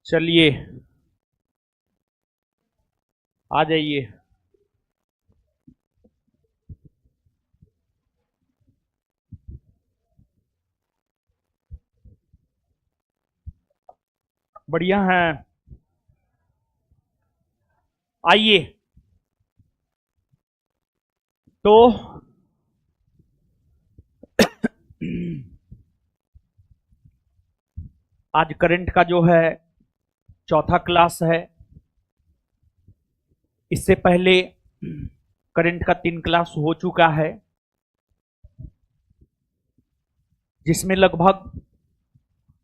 चलिए आ जाइए। बढ़िया है। आइए तो आज करंट का जो है चौथा क्लास है। इससे पहले करंट का 3 क्लास हो चुका है, जिसमें लगभग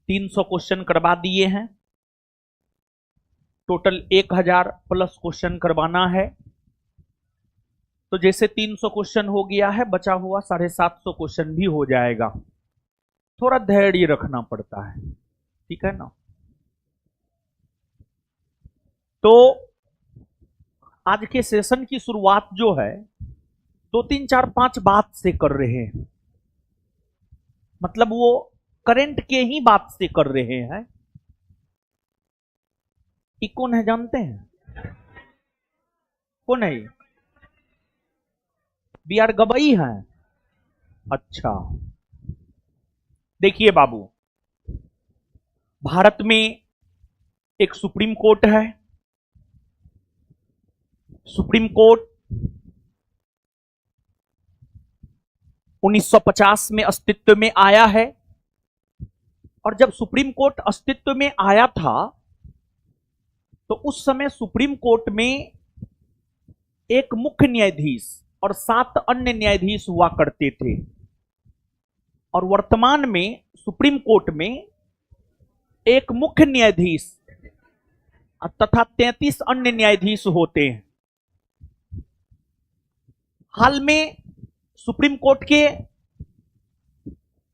300 क्वेश्चन करवा दिए हैं। टोटल 1000 प्लस क्वेश्चन करवाना है। तो जैसे 300 क्वेश्चन हो गया है, बचा हुआ 750 क्वेश्चन भी हो जाएगा। थोड़ा धैर्य रखना पड़ता है, ठीक है ना। तो आज के सेशन की शुरुआत जो है 2 3 4 5 बात से कर रहे हैं, मतलब वो करंट के ही बात से कर रहे हैं। ये कौन है जानते हैं? कौन है? बी आर गवई है। अच्छा, देखिए बाबू, भारत में एक सुप्रीम कोर्ट है। सुप्रीम कोर्ट 1950 में अस्तित्व में आया है। और जब सुप्रीम कोर्ट अस्तित्व में आया था तो उस समय सुप्रीम कोर्ट में एक मुख्य न्यायाधीश और 7 अन्य न्यायाधीश हुआ करते थे। और वर्तमान में सुप्रीम कोर्ट में एक मुख्य न्यायाधीश तथा 33 अन्य न्यायाधीश होते हैं। हाल में सुप्रीम कोर्ट के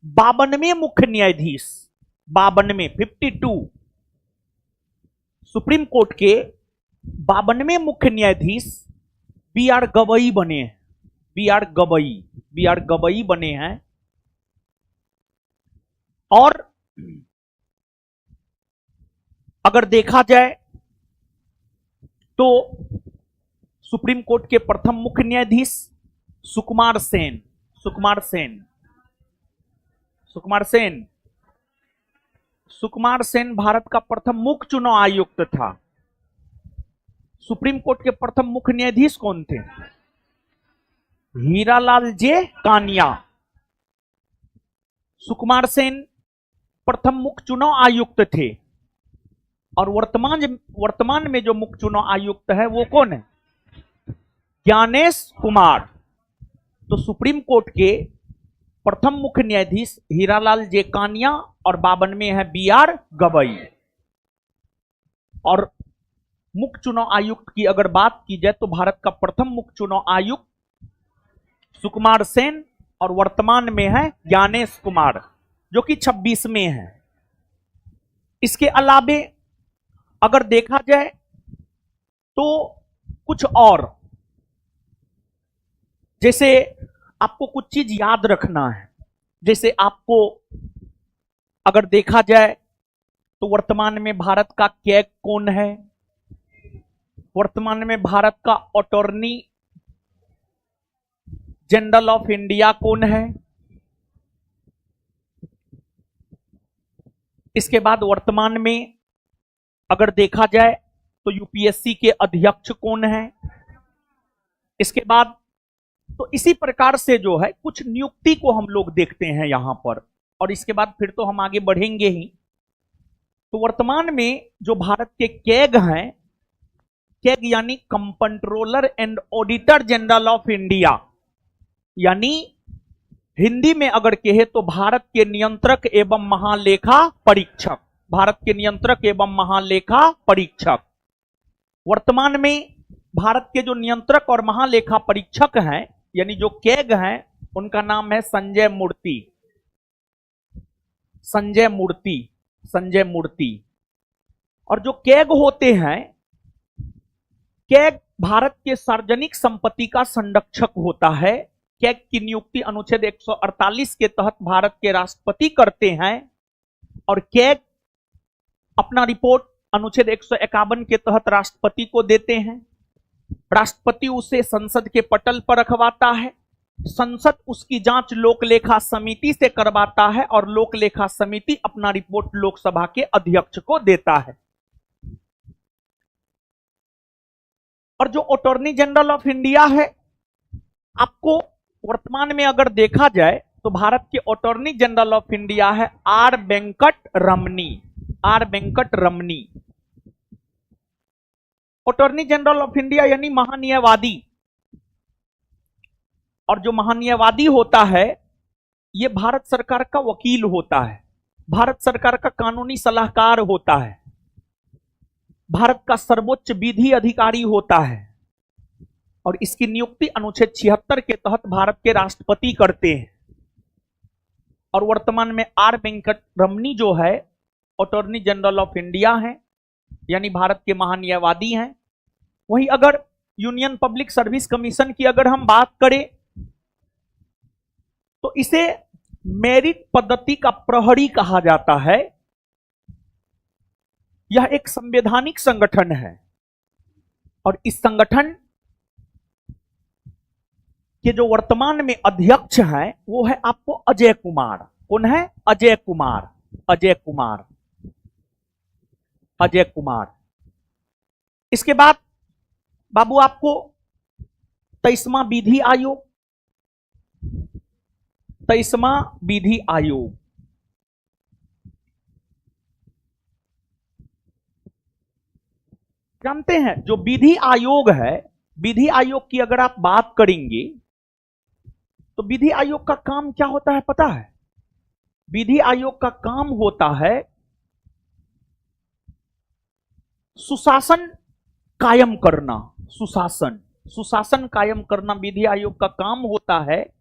52वें मुख्य न्यायाधीश, 52 सुप्रीम कोर्ट के 52वें मुख्य न्यायाधीश बी आर गवई बने हैं। बी आर गवई बने हैं। और अगर देखा जाए तो सुप्रीम कोर्ट के प्रथम मुख्य न्यायाधीश सुकुमार सेन भारत का प्रथम मुख्य चुनाव आयुक्त था। सुप्रीम कोर्ट के प्रथम मुख्य न्यायाधीश कौन थे? हीरालाल जे कानिया। सुकुमार सेन प्रथम मुख्य चुनाव आयुक्त थे। और वर्तमान में जो मुख्य चुनाव आयुक्त है वो कौन है? ज्ञानेश कुमार। तो सुप्रीम कोर्ट के प्रथम मुख्य न्यायाधीश हीरालाल जे कानिया और 52 में है बी आर गवई। और मुख्य चुनाव आयुक्त की अगर बात की जाए तो भारत का प्रथम मुख्य चुनाव आयुक्त सुकुमार सेन और वर्तमान में है ज्ञानेश कुमार, जो कि 26 में है। इसके अलावे अगर देखा जाए तो कुछ और, जैसे आपको कुछ चीज याद रखना है। जैसे आपको अगर देखा जाए तो वर्तमान में भारत का कैग कौन है? वर्तमान में भारत का अटॉर्नी जनरल ऑफ इंडिया कौन है? इसके बाद वर्तमान में अगर देखा जाए तो यूपीएससी के अध्यक्ष कौन है? इसके बाद तो इसी प्रकार से जो है कुछ नियुक्ति को हम लोग देखते हैं यहां पर। और इसके बाद फिर तो हम आगे बढ़ेंगे ही। तो वर्तमान में जो भारत के कैग हैं, कैग यानी controller and auditor general of India, यानी हिंदी में अगर कहे तो भारत के नियंत्रक एवं महालेखा परीक्षक। भारत के नियंत्रक एवं महालेखा परीक्षक। वर्तमान में भारत के जो नियंत्रक और महालेखा परीक्षक हैं, यानी जो कैग हैं, उनका नाम है संजय मूर्ति। और जो कैग होते हैं, कैग भारत के सार्वजनिक संपत्ति का संरक्षक होता है। कैग की नियुक्ति अनुच्छेद 148 के तहत भारत के राष्ट्रपति करते हैं। और कैग अपना रिपोर्ट अनुच्छेद 151 के तहत राष्ट्रपति को देते हैं। राष्ट्रपति उसे संसद के पटल पर रखवाता है। संसद उसकी जांच लोक लेखा समिति से करवाता है और लोक लेखा समिति अपना रिपोर्ट लोकसभा के अध्यक्ष को देता है। और जो अटॉर्नी जनरल ऑफ इंडिया है, आपको वर्तमान में अगर देखा जाए तो भारत के अटॉर्नी जनरल ऑफ इंडिया है R Venkat Ramani. R Venkat Ramani attorney general of India यानी महान्यायवादी। और जो महान्यायवादी होता है यह भारत सरकार का वकील होता है, भारत सरकार का कानूनी सलाहकार होता है, भारत का सर्वोच्च विधि अधिकारी होता है और इसकी नियुक्ति अनुच्छेद 76 के तहत भारत के राष्ट्रपति करते हैं। और वर्तमान में आर वेंकट रमनी जो है अटॉर्नी जनरल ऑफ इंडिया है, यानी भारत के महान्यायवादी हैं। वहीं अगर यूनियन पब्लिक सर्विस कमीशन की अगर हम बात करें तो इसे मेरिट पद्धति का प्रहरी कहा जाता है। यह एक संवैधानिक संगठन है और इस संगठन के जो वर्तमान में अध्यक्ष हैं वो है आपको अजय कुमार। कौन है? अजय कुमार। अजय कुमार, अजय कुमार। इसके बाद बाबू आपको 23वां विधि आयोग, 23वां विधि आयोग। जानते हैं जो विधि आयोग है, विधि आयोग की अगर आप बात करेंगे तो विधि आयोग का काम क्या होता है पता है? विधि आयोग का काम होता है सुशासन कायम करना। सुशासन कायम करना विधि आयोग का काम होता है।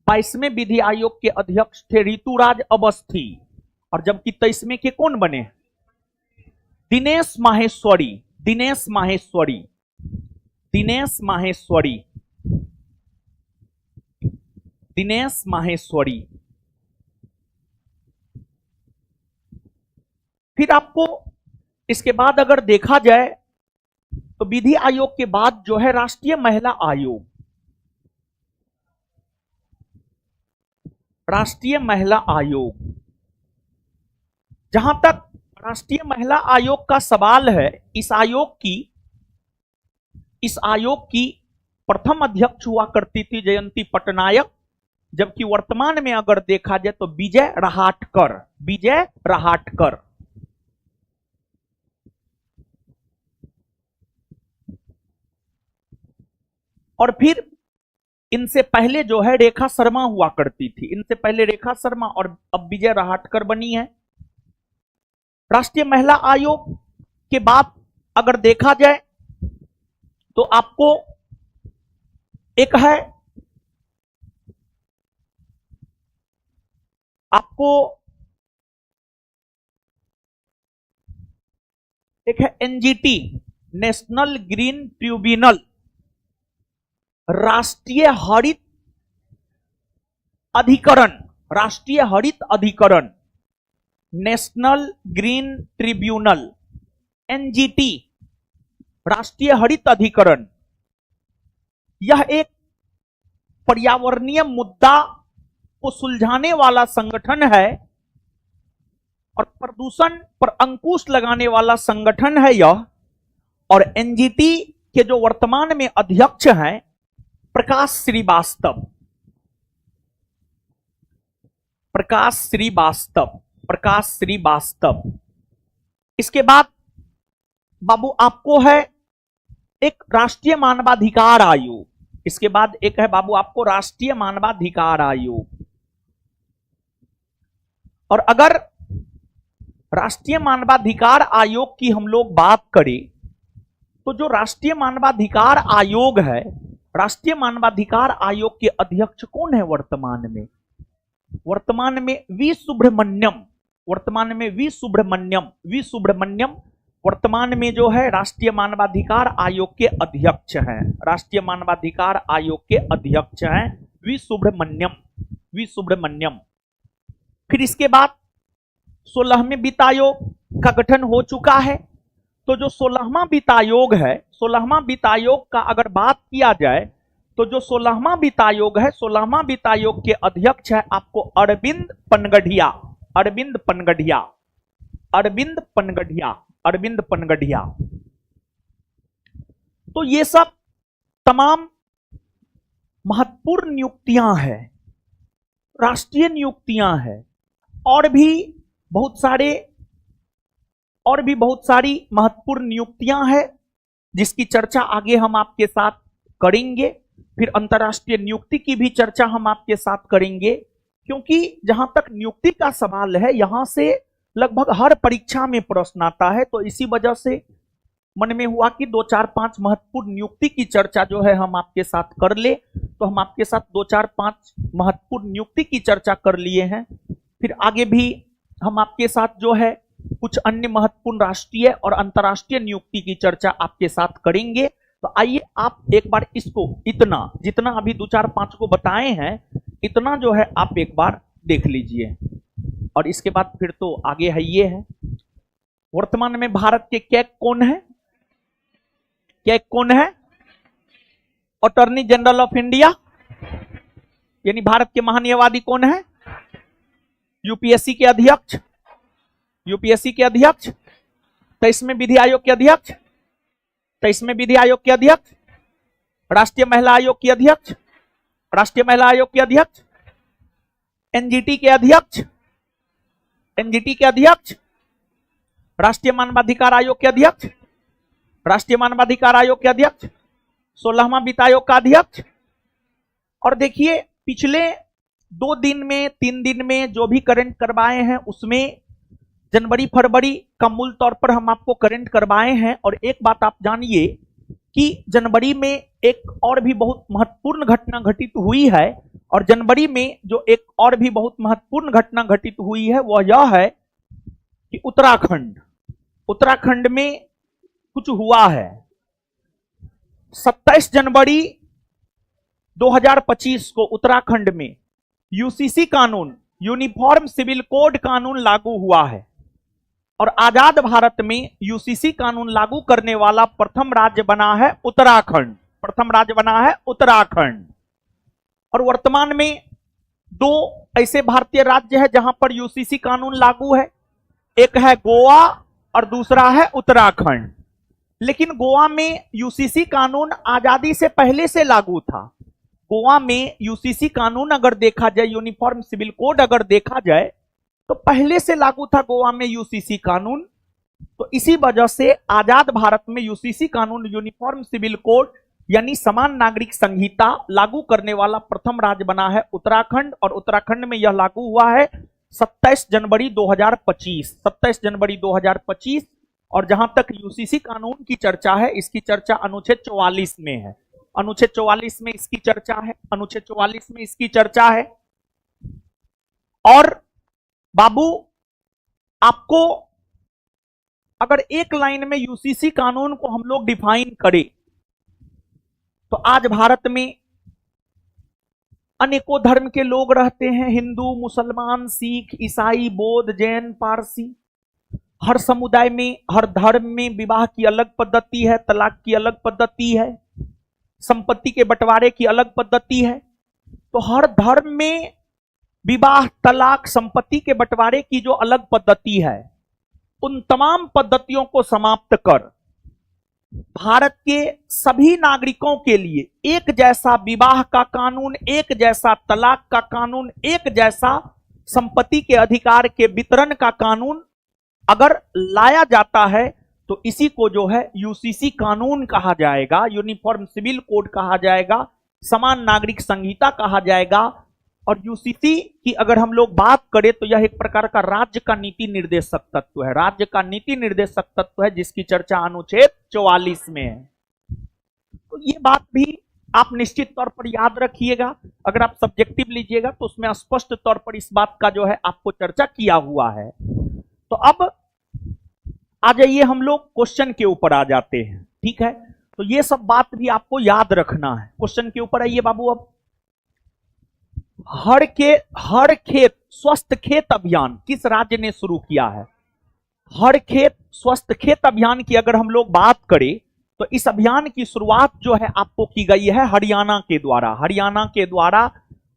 22वें विधि आयोग के अध्यक्ष थे ऋतुराज अवस्थी और जबकि 23वें के कौन बने? दिनेश माहेश्वरी। दिनेश माहेश्वरी, दिनेश माहेश्वरी, दिनेश माहेश्वरी। फिर आपको इसके बाद अगर देखा जाए तो विधि आयोग के बाद जो है राष्ट्रीय महिला आयोग। राष्ट्रीय महिला आयोग, जहां तक राष्ट्रीय महिला आयोग का सवाल है, इस आयोग की प्रथम अध्यक्ष हुआ करती थी जयंती पटनायक, जबकि वर्तमान में अगर देखा जाए तो विजय रहाटकर। विजय रहाटकर। और फिर इनसे पहले जो है रेखा शर्मा हुआ करती थी। इनसे पहले रेखा शर्मा और अब विजय रहाटकर बनी है। राष्ट्रीय महिला आयोग के बाद अगर देखा जाए तो आपको एक है एनजीटी, नेशनल ग्रीन ट्रिब्यूनल, राष्ट्रीय हरित अधिकरण। राष्ट्रीय हरित अधिकरण, नेशनल ग्रीन ट्रिब्यूनल, एनजीटी, राष्ट्रीय हरित अधिकरण। यह एक पर्यावरणीय मुद्दा को सुलझाने वाला संगठन है और प्रदूषण पर अंकुश लगाने वाला संगठन है यह। और एनजीटी के जो वर्तमान में अध्यक्ष हैं प्रकाश श्रीवास्तव। प्रकाश श्रीवास्तव, प्रकाश श्रीवास्तव। इसके बाद बाबू आपको है एक राष्ट्रीय मानवाधिकार आयोग। इसके बाद एक है बाबू आपको राष्ट्रीय मानवाधिकार आयोग। और अगर राष्ट्रीय मानवाधिकार आयोग की हम लोग बात करें तो जो राष्ट्रीय मानवाधिकार आयोग है, राष्ट्रीय मानवाधिकार आयोग के अध्यक्ष कौन है वर्तमान में? वर्तमान में वी सुब्रमण्यम। वर्तमान में वी सुब्रमण्यम वर्तमान में जो है राष्ट्रीय मानवाधिकार आयोग के अध्यक्ष हैं। राष्ट्रीय मानवाधिकार आयोग के अध्यक्ष हैं वी सुब्रमण्यम। फिर इसके बाद 16वें वित्त आयोग का गठन हो चुका है तो जो 16वां वित्त आयोग है, 16वां वित्त आयोग का अगर बात किया जाए तो जो 16वां वित्त आयोग है, 16वां वित्त आयोग के अध्यक्ष है आपको अरविंद पनगढ़िया, अरविंद पनगढ़िया, अरविंद पनगढ़िया, अरविंद पनगढ़िया। तो ये सब तमाम महत्वपूर्ण नियुक्तियां हैं, राष्ट्रीय नियुक्तियां हैं, और भी बहुत सारी महत्वपूर्ण नियुक्तियां हैं जिसकी चर्चा आगे हम आपके साथ करेंगे। फिर अंतर्राष्ट्रीय नियुक्ति की भी चर्चा हम आपके साथ करेंगे, क्योंकि जहां तक नियुक्ति का सवाल है यहां से लगभग हर परीक्षा में प्रश्न आता है। तो इसी वजह से मन में हुआ कि 2 4 5 महत्वपूर्ण नियुक्ति की चर्चा जो है हम आपके साथ कर ले। तो हम आपके साथ 2 4 5 महत्वपूर्ण नियुक्ति की चर्चा कर लिए हैं। फिर आगे भी हम आपके साथ जो है कुछ अन्य महत्वपूर्ण राष्ट्रीय और अंतर्राष्ट्रीय नियुक्ति की चर्चा आपके साथ करेंगे। तो आइए आप एक बार इसको, इतना जितना अभी 2 4 5 को बताए हैं, इतना जो है आप एक बार देख लीजिए, और इसके बाद फिर तो आगे है ये है। वर्तमान में भारत के क्या कौन है, क्या कौन है? अटॉर्नी जनरल ऑफ इंडिया, यानी भारत के महान्यायवादी कौन है? यूपीएससी के अध्यक्ष, यूपीएससी के अध्यक्ष, 23वें विधि आयोग के अध्यक्ष, 23वें विधि आयोग के अध्यक्ष, राष्ट्रीय महिला आयोग के अध्यक्ष, राष्ट्रीय महिला आयोग के अध्यक्ष, एनजीटी के अध्यक्ष, एनजीटी के अध्यक्ष, राष्ट्रीय मानवाधिकार आयोग के अध्यक्ष, राष्ट्रीय मानवाधिकार आयोग के अध्यक्ष, 16वां वित्त आयोग का अध्यक्ष। और देखिए पिछले 2 दिन में 3 दिन में जो भी करंट करवाए हैं उसमें जनवरी फरवरी का मूल तौर पर हम आपको करंट करवाए हैं। और एक बात आप जानिए कि जनवरी में एक और भी बहुत महत्वपूर्ण घटना घटित हुई है, और जनवरी में जो एक और भी बहुत महत्वपूर्ण घटना घटित हुई है वह यह है कि उत्तराखंड में कुछ हुआ है। 27 जनवरी 2025 को उत्तराखंड में यूसीसी कानून, यूनिफॉर्म सिविल कोड कानून लागू हुआ है, और आजाद भारत में यूसीसी कानून लागू करने वाला प्रथम राज्य बना है उत्तराखंड, प्रथम राज्य बना है उत्तराखंड। और वर्तमान में 2 ऐसे भारतीय राज्य है जहां पर यूसीसी कानून लागू है, एक है गोवा और दूसरा है उत्तराखंड। लेकिन गोवा में यूसीसी कानून आजादी से पहले से लागू था। गोवा में यूसीसी कानून अगर देखा जाए, यूनिफॉर्म सिविल कोड अगर देखा जाए तो पहले से लागू था गोवा में यूसीसी कानून। तो इसी वजह से आजाद भारत में यूसीसी कानून, यूनिफॉर्म सिविल कोड यानी समान नागरिक संहिता लागू करने वाला प्रथम राज्य बना है उत्तराखंड। और उत्तराखंड में यह लागू हुआ है 27 जनवरी 2025, 27 जनवरी 2025। और जहां तक यूसीसी कानून की चर्चा है, इसकी चर्चा अनुच्छेद 44 में है, अनुच्छेद 44 में इसकी चर्चा है, अनुच्छेद 44 में इसकी चर्चा है। और बाबू आपको अगर एक लाइन में यूसीसी कानून को हम लोग डिफाइन करें तो आज भारत में अनेकों धर्म के लोग रहते हैं, हिंदू, मुसलमान, सिख, ईसाई, बौद्ध, जैन, पारसी। हर समुदाय में, हर धर्म में विवाह की अलग पद्धति है, तलाक की अलग पद्धति है, संपत्ति के बंटवारे की अलग पद्धति है। तो हर धर्म में विवाह, तलाक, संपत्ति के बंटवारे की जो अलग पद्धति है, उन तमाम पद्धतियों को समाप्त कर भारत के सभी नागरिकों के लिए एक जैसा विवाह का कानून, एक जैसा तलाक का कानून, एक जैसा संपत्ति के अधिकार के वितरण का कानून अगर लाया जाता है तो इसी को जो है यूसीसी कानून कहा जाएगा, यूनिफॉर्म सिविल कोड कहा जाएगा, समान नागरिक संहिता कहा जाएगा। और यूसीसी की अगर हम लोग बात करें तो यह एक प्रकार का राज्य का नीति निर्देशक तत्व है, राज्य का नीति निर्देशक तत्व है, जिसकी चर्चा अनुच्छेद 44 में है। तो ये बात भी आप निश्चित तौर पर याद रखिएगा। अगर आप सब्जेक्टिव लीजिएगा तो उसमें स्पष्ट तौर पर इस बात का जो है आपको चर्चा किया हुआ है। तो अब आ जाइए हम लोग क्वेश्चन के ऊपर आ जाते हैं, ठीक है। तो ये सब बात भी आपको याद रखना है। क्वेश्चन के ऊपर आइए बाबू। अब हर खेत स्वस्थ खेत अभियान किस राज्य ने शुरू किया है? हर खेत स्वस्थ खेत अभियान की अगर हम लोग बात करें तो इस अभियान की शुरुआत जो है आपको की गई है हरियाणा के द्वारा, हरियाणा के द्वारा।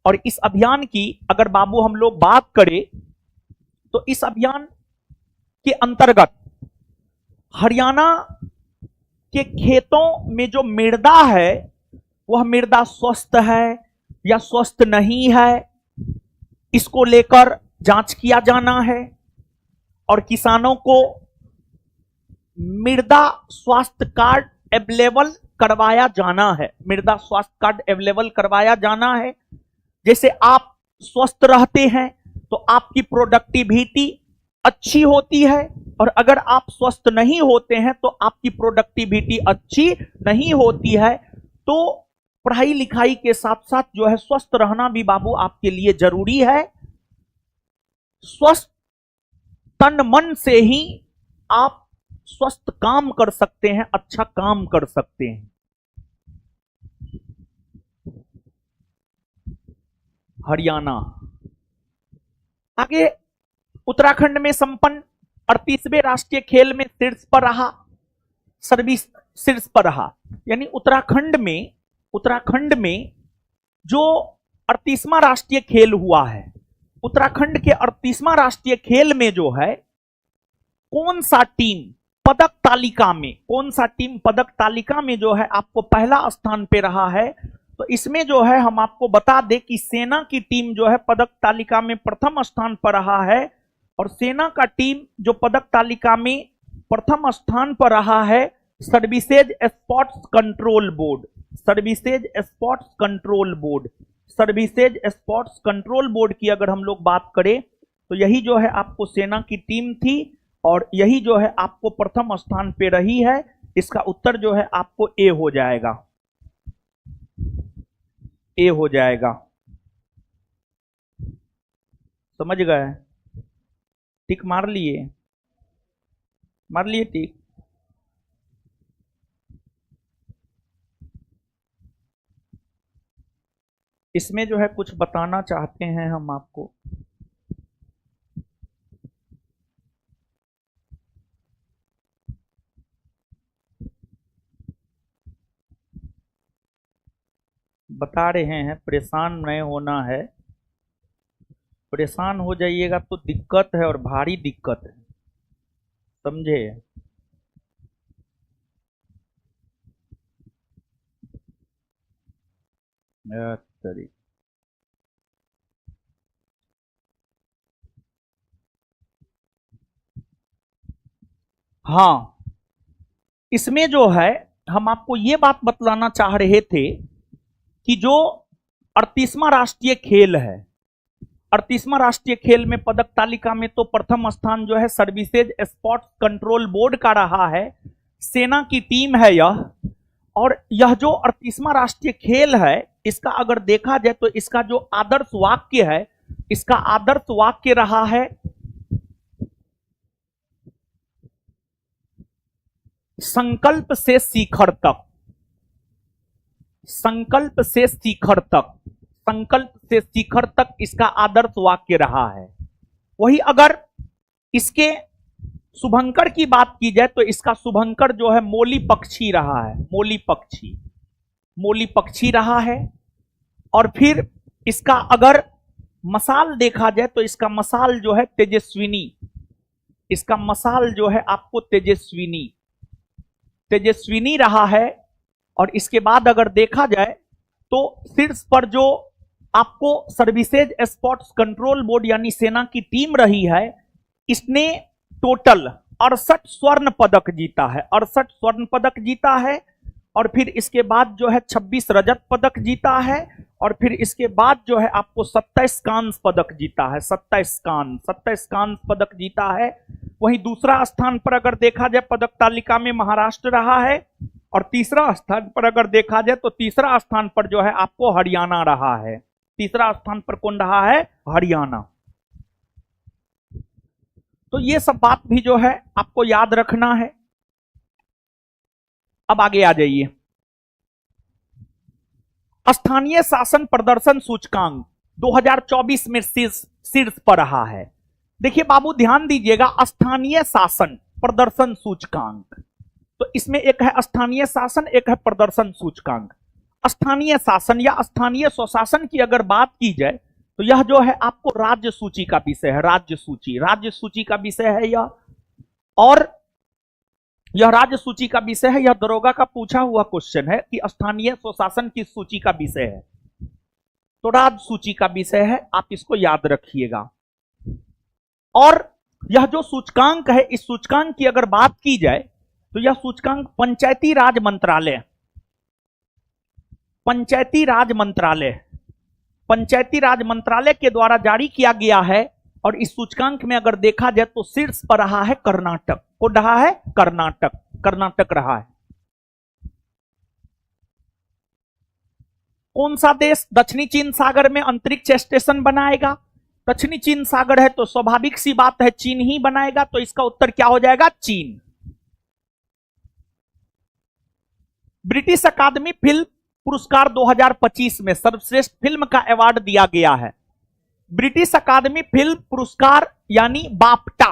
और इस अभियान की अगर बाबू हम लोग बात करें तो इस अभियान के अंतर्गत हरियाणा के खेतों में जो मृदा है वह मृदा स्वस्थ है या स्वस्थ नहीं है, इसको लेकर जांच किया जाना है और किसानों को मृदा स्वास्थ्य कार्ड अवेलेबल करवाया जाना है, मृदा स्वास्थ्य कार्ड अवेलेबल करवाया जाना है। जैसे आप स्वस्थ रहते हैं तो आपकी प्रोडक्टिविटी अच्छी होती है, और अगर आप स्वस्थ नहीं होते हैं तो आपकी प्रोडक्टिविटी अच्छी नहीं होती है। तो पढ़ाई लिखाई के साथ साथ जो है स्वस्थ रहना भी बाबू आपके लिए जरूरी है। स्वस्थ तन मन से ही आप स्वस्थ काम कर सकते हैं, अच्छा काम कर सकते हैं। हरियाणा आगे उत्तराखंड में संपन्न 38वें राष्ट्रीय खेल में शीर्ष पर रहा, शीर्ष पर रहा। यानी उत्तराखंड में जो 38वां राष्ट्रीय खेल हुआ है, उत्तराखंड के 38वां राष्ट्रीय खेल में जो है कौन सा टीम पदक तालिका में, कौन सा टीम पदक तालिका में जो है आपको पहला स्थान पे रहा है, तो इसमें जो है हम आपको बता दें कि सेना की टीम जो है पदक तालिका में प्रथम स्थान पर रहा है। और सेना का टीम जो पदक तालिका में प्रथम स्थान पर रहा है services sports control board, services sports control board, services sports control board की अगर हम लोग बात करें तो यही जो है आपको सेना की टीम थी और यही जो है आपको प्रथम स्थान पे रही है। इसका उत्तर जो है आपको ए हो जाएगा, ए हो जाएगा। समझ गए? टिक मार लिए, मार लिए टिक। इसमें जो है कुछ बताना चाहते हैं हम आपको। बता रहे हैं परेशान नहीं होना है, परेशान हो जाइएगा तो दिक्कत है और भारी दिक्कत है, समझे? हाँ, इसमें जो है हम आपको ये बात बतलाना चाह रहे थे कि जो 38वां राष्ट्रीय खेल है, 38वां राष्ट्रीय खेल में पदक तालिका में तो प्रथम स्थान जो है सर्विसेज स्पोर्ट्स कंट्रोल बोर्ड का रहा है, सेना की टीम है यह। और यह जो 38वां राष्ट्रीय खेल है इसका अगर देखा जाए तो इसका जो आदर्श वाक्य है, इसका आदर्श वाक्य रहा है संकल्प से शिखर तक, संकल्प से शिखर तक, संकल्प से शिखर तक इसका आदर्श वाक्य रहा है। वही अगर इसके शुभंकर की बात की जाए तो इसका शुभंकर जो है मोली पक्षी रहा है, मोली पक्षी, मोली पक्षी रहा है। और फिर इसका अगर मसाल देखा जाए तो इसका मसाल जो है तेजस्विनी, इसका मसाल जो है आपको तेजस्विनी, तेजस्विनी रहा है। और इसके बाद अगर देखा जाए तो शीर्ष पर जो आपको सर्विसेज स्पोर्ट्स कंट्रोल बोर्ड यानी सेना की टीम रही है, इसने टोटल 68 स्वर्ण पदक जीता है, 68 स्वर्ण पदक जीता है। और फिर इसके बाद जो है 26 रजत पदक जीता है। और फिर इसके बाद जो है आपको 27 कांस्य पदक जीता है, 27 कांस्य पदक जीता है। वहीं दूसरा स्थान पर अगर देखा जाए पदक तालिका में महाराष्ट्र रहा है, और तीसरा स्थान पर अगर देखा जाए तो तीसरा स्थान पर जो है आपको हरियाणा रहा है, तीसरा स्थान पर कौन रहा है? हरियाणा। तो ये सब बात भी जो है आपको याद रखना है। अब आगे आ जाइए, स्थानीय शासन प्रदर्शन सूचकांक 2024 में शीर्ष पर रहा है। देखिए बाबू ध्यान दीजिएगा, स्थानीय शासन प्रदर्शन सूचकांक, तो इसमें एक है स्थानीय शासन, एक है प्रदर्शन सूचकांक। स्थानीय शासन या स्थानीय स्वशासन की अगर बात की जाए तो यह जो है आपको राज्य सूची का विषय है, राज्य सूची का विषय है यह, और यह राज्य सूची का विषय है। यह दरोगा का पूछा हुआ क्वेश्चन है कि स्थानीय स्वशासन किस सूची का विषय है, तो राज्य सूची का विषय है, आप इसको याद रखिएगा। और यह जो सूचकांक है, इस सूचकांक की अगर बात की जाए तो यह सूचकांक पंचायती राज मंत्रालय के द्वारा जारी किया गया है। और इस सूचकांक में अगर देखा जाए तो शीर्ष पर रहा है कर्नाटक, को रहा है कर्नाटक रहा है। कौन सा देश दक्षिणी चीन सागर में अंतरिक्ष स्टेशन बनाएगा? दक्षिणी चीन सागर है तो स्वाभाविक सी बात है चीन ही बनाएगा, तो इसका उत्तर क्या हो जाएगा? चीन। ब्रिटिश अकादमी फिल्म पुरस्कार 2025 में सर्वश्रेष्ठ फिल्म का अवार्ड दिया गया है। ब्रिटिश अकादमी फिल्म पुरस्कार यानी बाफ्टा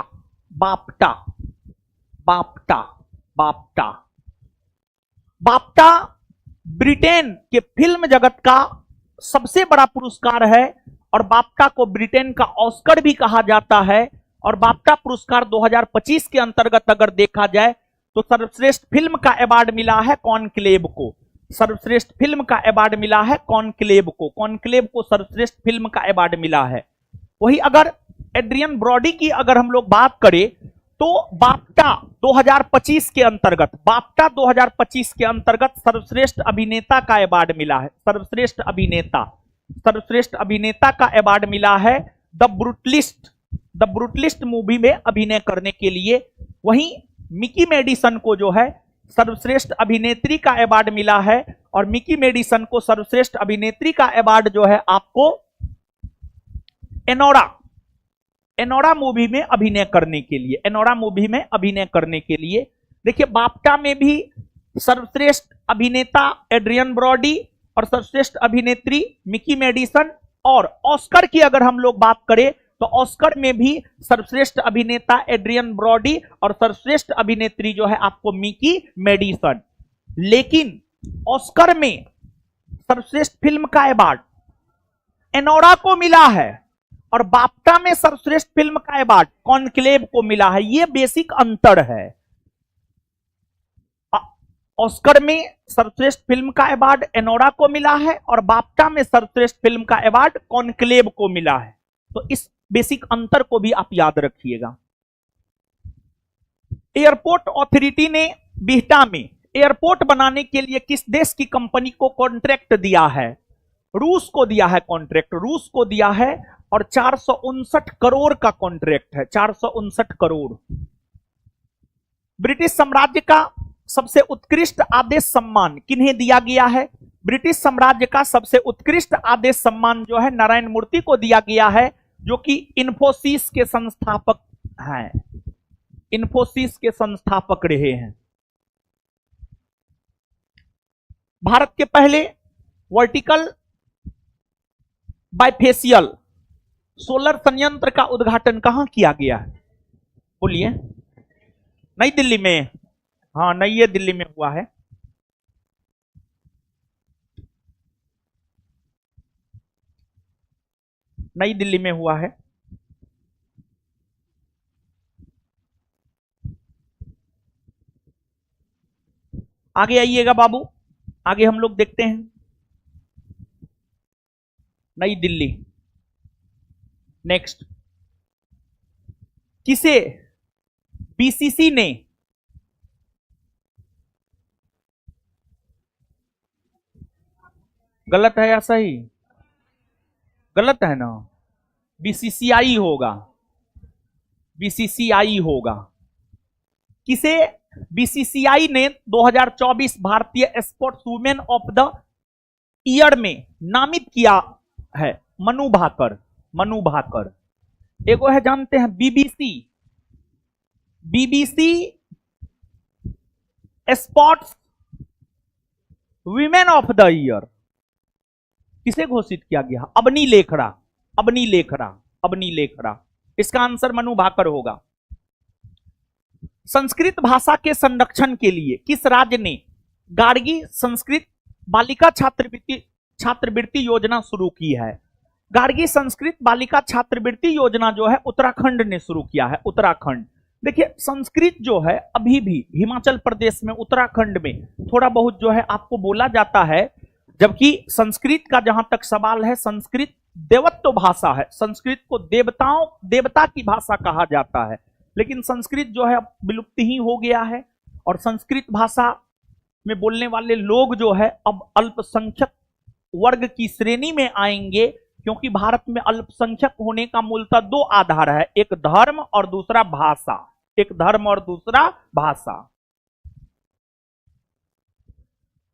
ब्रिटेन के फिल्म जगत का सबसे बड़ा पुरस्कार है, और बाफ्टा को ब्रिटेन का ऑस्कर भी कहा जाता है। और बाफ्टा पुरस्कार 2025 के अंतर्गत अगर देखा जाए तो सर्वश्रेष्ठ फिल्म का अवार्ड मिला है कॉन्क्लेव को, सर्वश्रेष्ठ फिल्म का अवार्ड मिला है कॉन्क्लेव को सर्वश्रेष्ठ फिल्म का अवार्ड मिला है। वही अगर एड्रियन ब्रॉडी की अगर हम लोग बात करें तो बाफ्टा 2025 के अंतर्गत सर्वश्रेष्ठ अभिनेता का अवार्ड मिला है, सर्वश्रेष्ठ अभिनेता का अवार्ड मिला है द ब्रूटलिस्ट मूवी में अभिनय करने के लिए। वहीं मिकी मेडिसन को जो है सर्वश्रेष्ठ अभिनेत्री का अवार्ड मिला है, और मिकी मेडिसन को सर्वश्रेष्ठ अभिनेत्री का अवार्ड जो है आपको एनोरा मूवी में अभिनय करने के लिए, देखिए बाफ्टा में भी सर्वश्रेष्ठ अभिनेता एड्रियन ब्रॉडी और सर्वश्रेष्ठ अभिनेत्री मिकी मेडिसन, और ऑस्कर की अगर हम लोग बात करें तो ऑस्कर में भी सर्वश्रेष्ठ अभिनेता एड्रियन ब्रॉडी और सर्वश्रेष्ठ अभिनेत्री जो है आपको मिकी मेडिसन। लेकिन ऑस्कर में सर्वश्रेष्ठ फिल्म का अवार्ड एनोरा को मिला है, और बाफ्टा में सर्वश्रेष्ठ फिल्म का अवार्ड कॉन्क्लेव को मिला है। यह बेसिक अंतर है। ऑस्कर में सर्वश्रेष्ठ फिल्म का अवार्ड एनोरा को मिला है, और बाफ्टा में सर्वश्रेष्ठ फिल्म का अवार्ड कॉन्क्लेव को मिला है। तो इस बेसिक अंतर को भी आप याद रखिएगा। एयरपोर्ट अथॉरिटी ने बिहटा में एयरपोर्ट बनाने के लिए किस देश की कंपनी को कॉन्ट्रैक्ट दिया है? रूस को दिया है कॉन्ट्रैक्ट, और 459 करोड़ का कॉन्ट्रैक्ट है, 459 करोड़। ब्रिटिश साम्राज्य का सबसे उत्कृष्ट आदेश सम्मान किन्हें दिया गया है? ब्रिटिश साम्राज्य का सबसे उत्कृष्ट आदेश सम्मान जो है नारायण मूर्ति को दिया गया है, जो कि इन्फोसिस के संस्थापक हैं, इन्फोसिस के संस्थापक रहे हैं। भारत के पहले वर्टिकल बाइफेशियल सोलर संयंत्र का उद्घाटन कहां किया गया है? बोलिए। नई दिल्ली में। हाँ, नई दिल्ली में हुआ है। नई दिल्ली में हुआ है। आगे आइएगा बाबू, आगे हम लोग देखते हैं। नई दिल्ली। नेक्स्ट, किसे बीसीसी ने गलत है या सही? गलत है ना, बीसीसीआई होगा, बीसीसीआई होगा। किसे बीसीसीआई ने 2024 भारतीय sports women of the year में नामित किया है? मनु भाकर, मनु भाकर। एगो है जानते हैं BBC, BBC sports women of the year किसे घोषित किया गया? अबनी लेखरा, अबनी लेखरा, अबनी लेखरा। इसका आंसर मनु भाकर होगा। संस्कृत भाषा के संरक्षण के लिए किस राज्य ने गार्गी संस्कृत बालिका छात्रवृत्ति योजना शुरू की है? गार्गी संस्कृत बालिका छात्रवृत्ति योजना जो है उत्तराखंड ने शुरू किया है। उत्तराखंड, देखिए संस्कृत जो है अभी भी हिमाचल प्रदेश में उत्तराखंड में थोड़ा बहुत जो है आपको बोला जाता है, जबकि संस्कृत का जहां तक सवाल है, संस्कृत देवत्व भाषा है। संस्कृत को देवता की भाषा कहा जाता है, लेकिन संस्कृत जो है अब विलुप्त ही हो गया है। और संस्कृत भाषा में बोलने वाले लोग जो है अब अल्पसंख्यक वर्ग की श्रेणी में आएंगे, क्योंकि भारत में अल्पसंख्यक होने का मूलतः दो आधार है, एक धर्म और दूसरा भाषा। एक धर्म और दूसरा भाषा।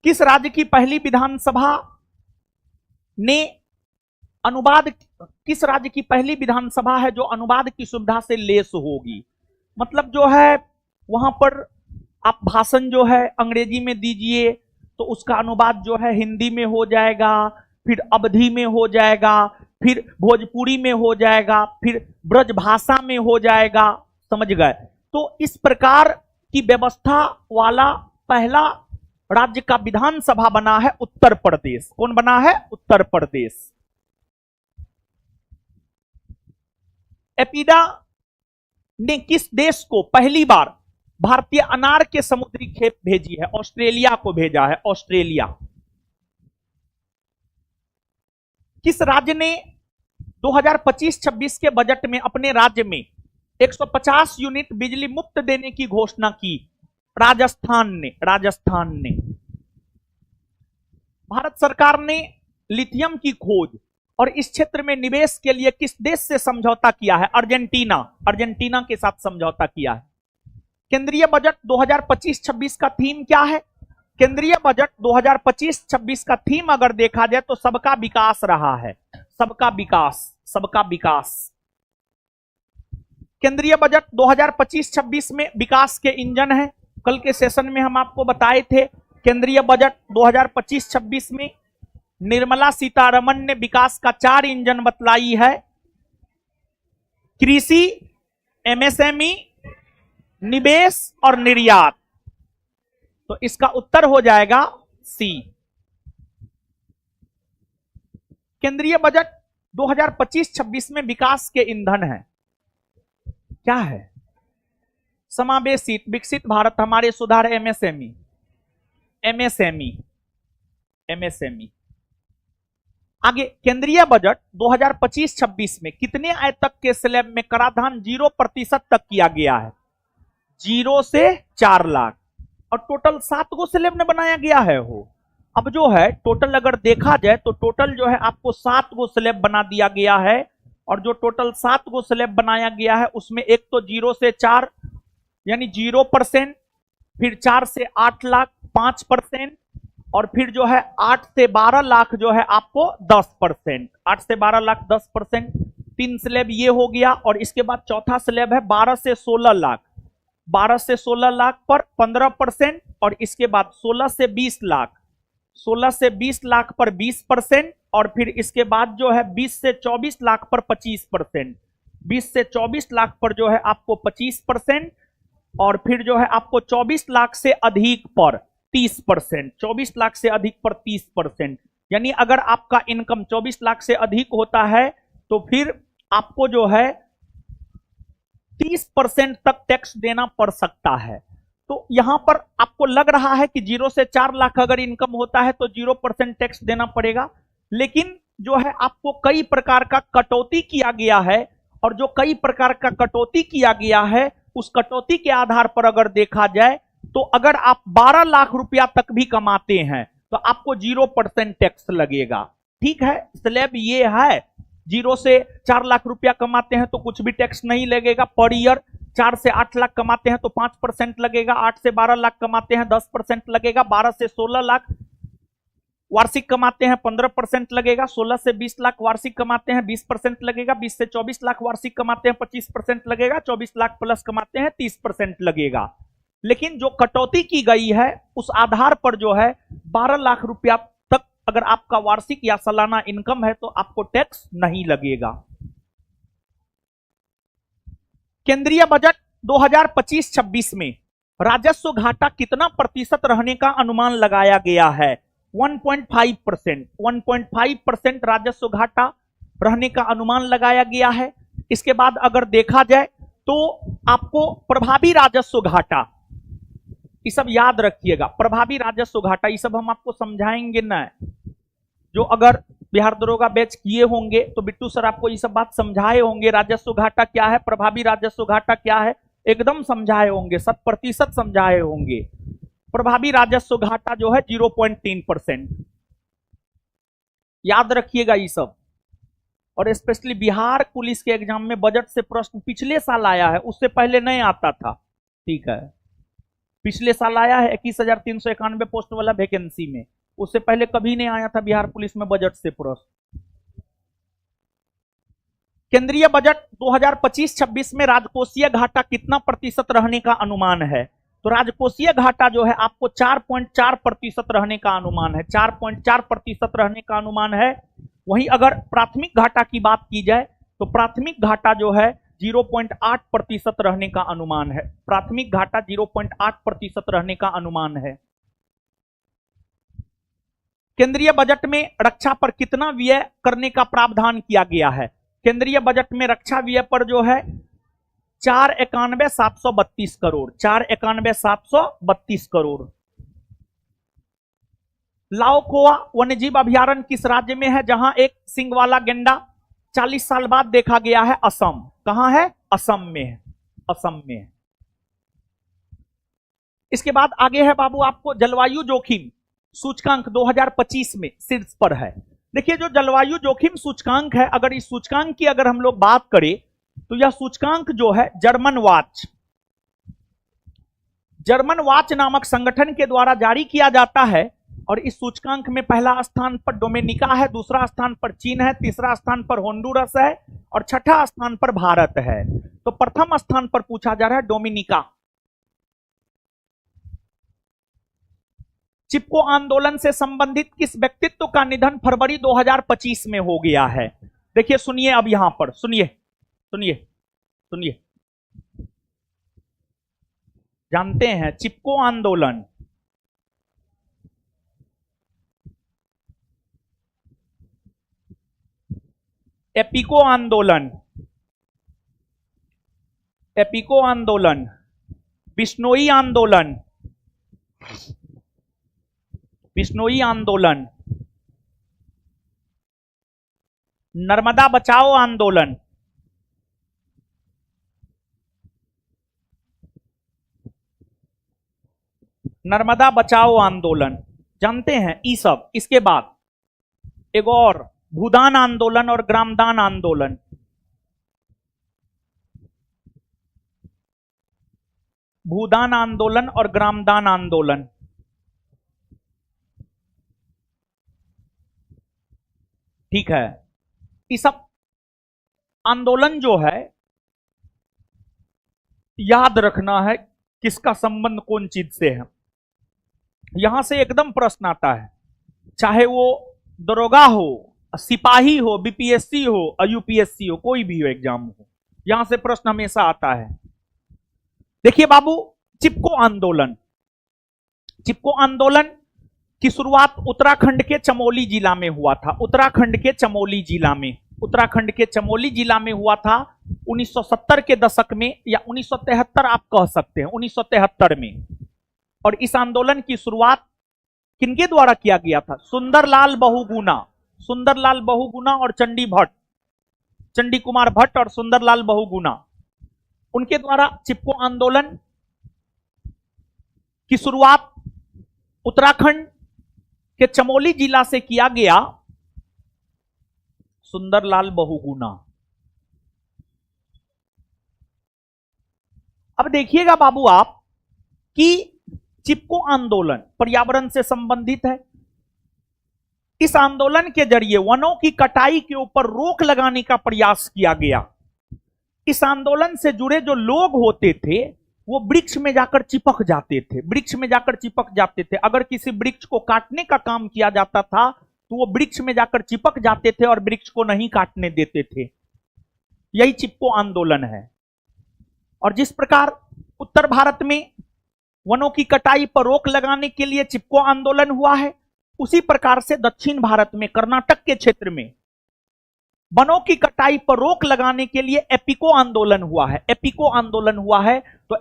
किस राज्य की पहली विधानसभा ने अनुवाद, किस राज्य की पहली विधानसभा है जो अनुवाद की सुविधा से लेस होगी? मतलब जो है वहां पर आप भाषण जो है अंग्रेजी में दीजिए तो उसका अनुवाद जो है हिंदी में हो जाएगा, फिर अवधी में हो जाएगा, फिर भोजपुरी में हो जाएगा, फिर ब्रज भाषा में हो जाएगा। समझ गए? तो इस प्रकार की व्यवस्था वाला पहला राज्य का विधानसभा बना है उत्तर प्रदेश। कौन बना है? उत्तर प्रदेश। एपिडा ने किस देश को पहली बार भारतीय अनार के समुद्री खेप भेजी है? ऑस्ट्रेलिया को भेजा है। ऑस्ट्रेलिया। किस राज्य ने 2025-26 के बजट में अपने राज्य में 150 यूनिट बिजली मुफ्त देने की घोषणा की? राजस्थान ने। राजस्थान ने। भारत सरकार ने लिथियम की खोज और इस क्षेत्र में निवेश के लिए किस देश से समझौता किया है? अर्जेंटीना। अर्जेंटीना के साथ समझौता किया है। केंद्रीय बजट 2025-26 का थीम क्या है? केंद्रीय बजट 2025-26 का थीम अगर देखा जाए तो सबका विकास रहा है। सबका विकास, सबका विकास। केंद्रीय बजट 2025-26 में विकास के इंजन है। कल के सेशन में हम आपको बताए थे, केंद्रीय बजट 2025-26 में निर्मला सीतारमण ने विकास का 4 इंजन बतलाई है। कृषि, एमएसएमई, निवेश और निर्यात। तो इसका उत्तर हो जाएगा सी। केंद्रीय बजट 2025-26 में विकास के ईंधन है। क्या है? समावेशी विकसित भारत, हमारे सुधार, एमएसएमई। MSME, MSME. आगे केंद्रीय बजट 2025-26 में कितने आय तक के स्लैब में कराधान 0% तक किया गया है? 0 से 4 लाख। और टोटल 7 गो स्लैब में बनाया गया है हो। अब जो है टोटल अगर देखा जाए तो टोटल जो है आपको 7 गो स्लैब बना दिया गया है। और जो टोटल 7 गो स्लैब बनाया गया है उसमें एक तो 0 से 4 यानी 0%, फिर 4 से 8 लाख 5%, और फिर जो है 8 से 12 लाख जो है आपको 10%। 8 से 12 लाख 10%। 3 स्लैब ये हो गया। और इसके बाद चौथा स्लैब है 12 से 16 लाख। 12 से 16 लाख पर 15%, और इसके बाद 16 से 20 लाख। 16 से 20 लाख पर 20%, और फिर इसके बाद जो है 20 से 24 लाख पर 25%। 20 से 24 लाख पर जो है आपको 25%, और फिर जो है आपको 24 लाख से अधिक पर 30%। 24 लाख से अधिक पर 30%। यानी अगर आपका इनकम 24 लाख से अधिक होता है तो फिर आपको जो है 30% तक टैक्स देना पड़ सकता है। तो यहां पर आपको लग रहा है कि 0 से 4 लाख अगर इनकम होता है तो 0% टैक्स देना पड़ेगा, लेकिन जो है आपको कई प्रकार का कटौती किया गया है। और जो कई प्रकार का कटौती किया गया है उस कटौती के आधार पर अगर देखा जाए तो अगर आप 12 लाख रुपया तक भी कमाते हैं तो आपको 0% टैक्स लगेगा। ठीक है, स्लैब ये है। 0 से 4 लाख रुपया कमाते हैं तो कुछ भी टैक्स नहीं लगेगा पर ईयर। 4 से 8 लाख कमाते हैं तो 5% लगेगा। 8 से 12 लाख कमाते हैं 10% लगेगा। 12 से 16 लाख वार्षिक कमाते हैं 15% लगेगा। 16 से 20 लाख वार्षिक कमाते हैं 20% लगेगा। 20 से 24 लाख वार्षिक कमाते हैं 25% लगेगा। 24 लाख प्लस कमाते हैं 30% लगेगा। लेकिन जो कटौती की गई है उस आधार पर जो है 12 लाख रुपया तक अगर आपका वार्षिक या सालाना इनकम है तो आपको टैक्स नहीं लगेगा। केंद्रीय बजट 2025-26 में राजस्व घाटा कितना प्रतिशत रहने का अनुमान लगाया गया है? 1.5%। 1.5% राजस्व घाटा रहने का अनुमान लगाया गया है। इसके बाद अगर देखा जाए तो आपको प्रभावी राजस्व घाटा, ये सब याद रखिएगा, प्रभावी राजस्व घाटा ये सब हम आपको समझाएंगे ना। जो अगर बिहार दरोगा बैच किए होंगे तो बिट्टू सर आपको ये सब बात समझाए होंगे, राजस्व घाटा क्या है, प्रभावी राजस्व घाटा क्या है, एकदम समझाए होंगे, 100% समझाए होंगे। प्रभावी राजस्व घाटा जो है 0.3%, याद रखिएगा ये सब। और स्पेशली बिहार पुलिस के एग्जाम में बजट से प्रश्न पिछले साल आया है, उससे पहले नहीं आता था, ठीक है। पिछले साल आया है 21,391 पोस्ट वाला वैकेंसी में, उससे पहले कभी नहीं आया था बिहार पुलिस में बजट से प्रश्न। केंद्रीय बजट 2025-26 में राजकोषीय घाटा कितना प्रतिशत रहने का अनुमान है? तो राजकोषीय घाटा जो है आपको 4.4% रहने का अनुमान है, 4.4% रहने का अनुमान है। वहीं अगर प्राथमिक घाटा की बात की जाए तो प्राथमिक घाटा जो है 0.8% रहने का अनुमान है। प्राथमिक घाटा 0.8% रहने का अनुमान है। केंद्रीय बजट में रक्षा पर कितना व्यय करने का प्रावधान किया गया है? केंद्रीय बजट में रक्षा व्यय पर जो है 491,732 करोड़, 491,732 करोड़। लाओकोआ वन्यजीव अभयारण्य किस राज्य में है जहां एक सिंग वाला गेंडा 40 साल बाद देखा गया है? असम। कहां है? असम में है, असम में है। इसके बाद आगे है बाबू आपको जलवायु जोखिम सूचकांक 2025 में शीर्ष पर है। देखिए जो जलवायु जोखिम सूचकांक है, अगर इस सूचकांक की अगर हम लोग बात करें तो यह सूचकांक जो है जर्मन वाच नामक संगठन के द्वारा जारी किया जाता है। और इस सूचकांक में पहला स्थान पर डोमिनिका है, दूसरा स्थान पर चीन है, तीसरा स्थान पर होंडुरस है और छठा स्थान पर भारत है। तो प्रथम स्थान पर पूछा जा रहा है डोमिनिका। चिपको आंदोलन से संबंधित किस व्यक्तित्व का निधन फरवरी 2025 में हो गया है? देखिए सुनिए, अब यहां पर सुनिए सुनिए सुनिए, जानते हैं चिपको आंदोलन, एपिको आंदोलन, एपिको आंदोलन, बिश्नोई आंदोलन, बिश्नोई आंदोलन, नर्मदा बचाओ आंदोलन, नर्मदा बचाओ आंदोलन, जानते हैं ई सब। इसके बाद एक और भूदान आंदोलन और ग्रामदान आंदोलन, भूदान आंदोलन और ग्रामदान आंदोलन। ठीक है, ये सब आंदोलन जो है याद रखना है किसका संबंध कौन चीज से है। यहां से एकदम प्रश्न आता है, चाहे वो दरोगा हो, सिपाही हो, बीपीएससी हो, यूपीएससी हो, कोई भी हो एग्जाम हो, यहां से प्रश्न हमेशा आता है। देखिए बाबू, चिपको आंदोलन, चिपको आंदोलन की शुरुआत उत्तराखंड के चमोली जिला में हुआ था। उत्तराखंड के चमोली जिला में, उत्तराखंड के चमोली जिला में हुआ था 1970 के दशक में, या 1973 आप कह सकते हैं, 1973 में। और इस आंदोलन की शुरुआत किनके द्वारा किया गया था? सुंदरलाल बहुगुणा, सुंदरलाल बहुगुणा और चंडी भट्ट, चंडी कुमार भट्ट और सुंदरलाल बहुगुणा, उनके द्वारा चिपको आंदोलन की शुरुआत उत्तराखंड के चमोली जिला से किया गया। सुंदरलाल बहुगुणा। अब देखिएगा बाबू आप कि चिपको आंदोलन पर्यावरण से संबंधित है। इस आंदोलन के जरिए वनों की कटाई के ऊपर रोक लगाने का प्रयास किया गया। इस आंदोलन से जुड़े जो लोग होते थे वो वृक्ष में जाकर चिपक जाते थे, वृक्ष में जाकर चिपक जाते थे। अगर किसी वृक्ष को काटने का काम किया जाता था तो वो वृक्ष में जाकर चिपक जाते थे और वृक्ष को नहीं काटने देते थे। यही चिपको आंदोलन है। और जिस प्रकार उत्तर भारत में वनों की कटाई पर रोक लगाने के लिए चिपको आंदोलन हुआ है, उसी प्रकार से दक्षिण भारत में कर्नाटक के क्षेत्र में वनों की कटाई पर रोक लगाने के लिए एपिको आंदोलन हुआ है। एपिको आंदोलन हुआ है, तो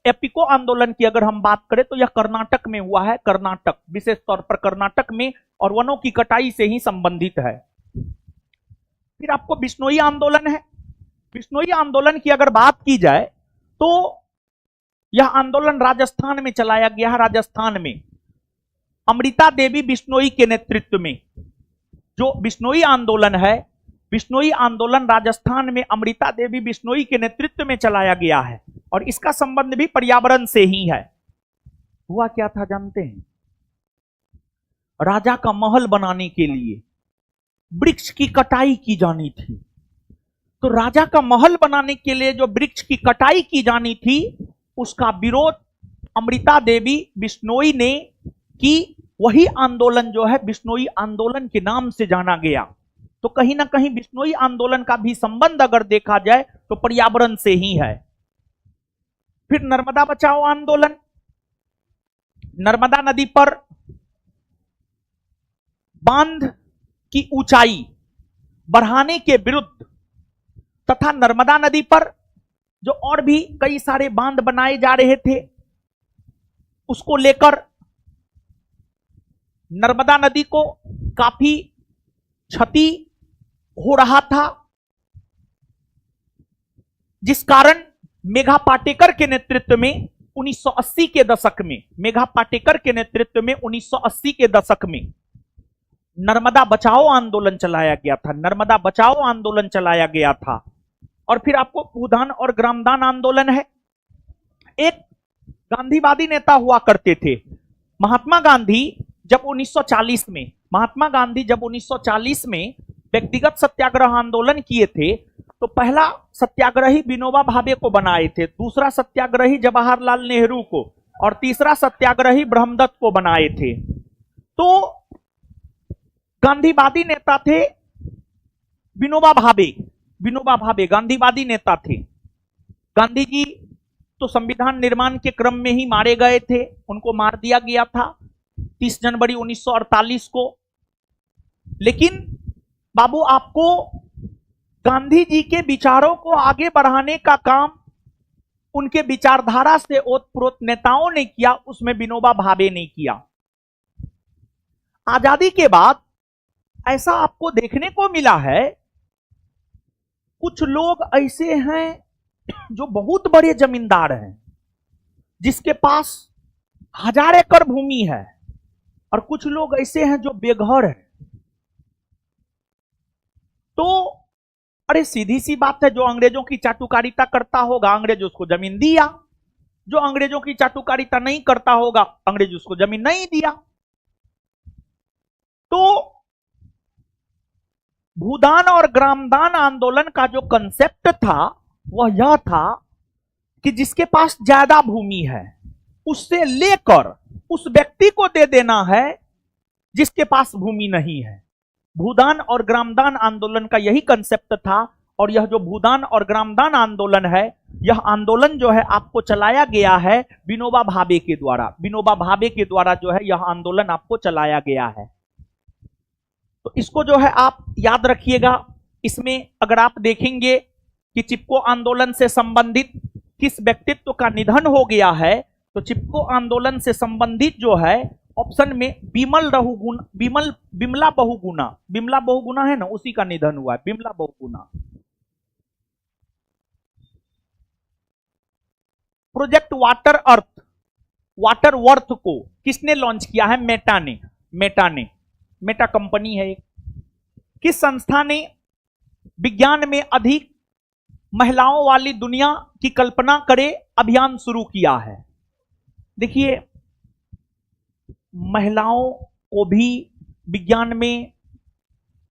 एपिको आंदोलन की अगर हम बात करें तो यह कर्नाटक में हुआ है। कर्नाटक, विशेष तौर पर कर्नाटक में, और वनों की कटाई से ही संबंधित है। फिर आपको बिश्नोई आंदोलन है। बिश्नोई आंदोलन की अगर बात की जाए तो यह आंदोलन राजस्थान में चलाया गया है। राजस्थान में अमृता देवी बिश्नोई के नेतृत्व में जो बिश्नोई आंदोलन है, बिश्नोई आंदोलन राजस्थान में अमृता देवी बिश्नोई के नेतृत्व में चलाया गया है, और इसका संबंध भी पर्यावरण से ही है। हुआ क्या था जानते हैं? राजा का महल बनाने के लिए वृक्ष की कटाई की जानी थी। तो राजा का महल बनाने के लिए जो वृक्ष की कटाई की जानी थी, उसका विरोध अमृता देवी बिश्नोई ने की। वही आंदोलन जो है बिश्नोई आंदोलन के नाम से जाना गया। तो कहीं ना कहीं बिश्नोई आंदोलन का भी संबंध अगर देखा जाए तो पर्यावरण से ही है। फिर नर्मदा बचाओ आंदोलन। नर्मदा नदी पर बांध की ऊंचाई बढ़ाने के विरुद्ध तथा नर्मदा नदी पर जो और भी कई सारे बांध बनाए जा रहे थे, उसको लेकर नर्मदा नदी को काफी क्षति हो रहा था, जिस कारण मेघा पाटेकर के नेतृत्व में 1980 के दशक में, मेघा पाटेकर के नेतृत्व में 1980 के दशक में नर्मदा बचाओ आंदोलन चलाया गया था। नर्मदा बचाओ आंदोलन चलाया गया था। और फिर आपको भूदान और ग्रामदान आंदोलन है। एक गांधीवादी नेता हुआ करते थे महात्मा गांधी। जब 1940 में महात्मा गांधी जब 1940 में व्यक्तिगत सत्याग्रह आंदोलन किए थे, तो पहला सत्याग्रही विनोबा भावे को बनाए थे, दूसरा सत्याग्रही जवाहरलाल नेहरू को, और तीसरा सत्याग्रही ब्रह्मदत्त को बनाए थे। तो गांधीवादी नेता थे विनोबा भावे। विनोबा भावे गांधीवादी नेता थे। गांधी जी तो संविधान निर्माण के क्रम में ही मारे गए थे। उनको मार दिया गया था 30 जनवरी 1948 को। लेकिन बाबू, आपको गांधी जी के विचारों को आगे बढ़ाने का काम उनके विचारधारा से ओतप्रोत नेताओं ने किया, उसमें विनोबा भावे ने किया। आजादी के बाद ऐसा आपको देखने को मिला है, कुछ लोग ऐसे हैं जो बहुत बड़े जमींदार हैं, जिसके पास 1000 एकड़ भूमि है, और कुछ लोग ऐसे हैं जो बेघर हैं। तो अरे सीधी सी बात है, जो अंग्रेजों की चाटुकारिता करता होगा अंग्रेज उसको जमीन दिया, जो अंग्रेजों की चाटुकारिता नहीं करता होगा अंग्रेज उसको जमीन नहीं दिया। तो भूदान और ग्रामदान आंदोलन का जो कंसेप्ट था वह यह था कि जिसके पास ज्यादा भूमि है उससे लेकर उस व्यक्ति को दे देना है जिसके पास भूमि नहीं है। भूदान और ग्रामदान आंदोलन का यही कंसेप्ट था। और यह जो भूदान और ग्रामदान आंदोलन है, यह आंदोलन जो है आपको चलाया गया है विनोबा भावे के द्वारा। विनोबा भावे के द्वारा जो है यह आंदोलन आपको चलाया गया है। तो इसको जो है आप याद रखिएगा। इसमें अगर आप देखेंगे कि चिपको आंदोलन से संबंधित किस व्यक्तित्व का निधन हो गया है, तो चिपको आंदोलन से संबंधित जो है ऑप्शन में बिमला बहुगुणा है ना, उसी का निधन हुआ है, Bimla Bahuguna. Project water worth को किसने लॉन्च किया है? मेटा ने। मेटा कंपनी है एक। किस संस्था ने विज्ञान में अधिक महिलाओं वाली दुनिया की कल्पना करे अभियान शुरू किया है? देखिए, महिलाओं को भी विज्ञान में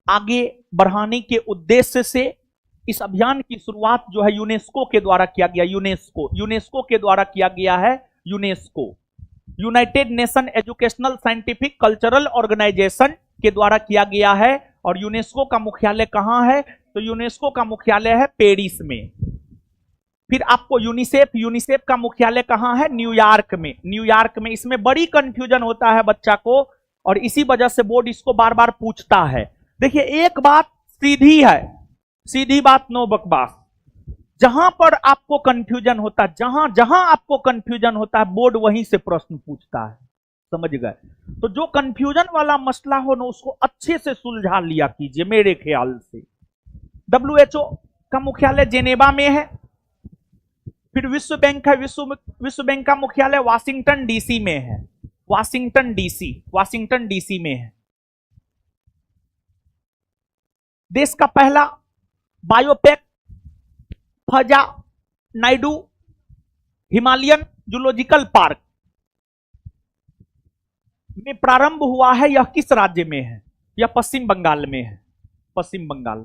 आगे बढ़ाने के उद्देश्य से इस अभियान की शुरुआत जो है यूनेस्को के द्वारा किया गया। यूनेस्को के द्वारा किया गया है। United nation educational scientific cultural organisation के द्वारा किया गया है। और यूनेस्को का मुख्यालय कहां है? तो यूनेस्को का मुख्यालय है पेरिस में। फिर आपको यूनिसेफ, यूनिसेफ का मुख्यालय कहां है? न्यूयॉर्क में। न्यूयॉर्क में। इसमें बड़ी कंफ्यूजन होता है बच्चा को, और इसी वजह से बोर्ड इसको बार बार पूछता है। देखिए एक बात सीधी है, सीधी बात, नो बकवास। जहां पर आपको कंफ्यूजन होता है, जहां जहां आपको कंफ्यूजन होता है, बोर्ड वहीं से प्रश्न पूछता है। समझ गए? तो जो कंफ्यूजन वाला मसला हो ना, उसको अच्छे से सुलझा लिया कीजिए मेरे ख्याल से। WHO का मुख्यालय जेनेवा में है। फिर विश्व बैंक है, विश्व बैंक का मुख्यालय वाशिंगटन डीसी में है। वाशिंगटन डीसी में है। देश का पहला बायोपेक फजा नायडू हिमालयन जूलॉजिकल पार्क में प्रारंभ हुआ है। यह किस राज्य में है? यह पश्चिम बंगाल में है। पश्चिम बंगाल।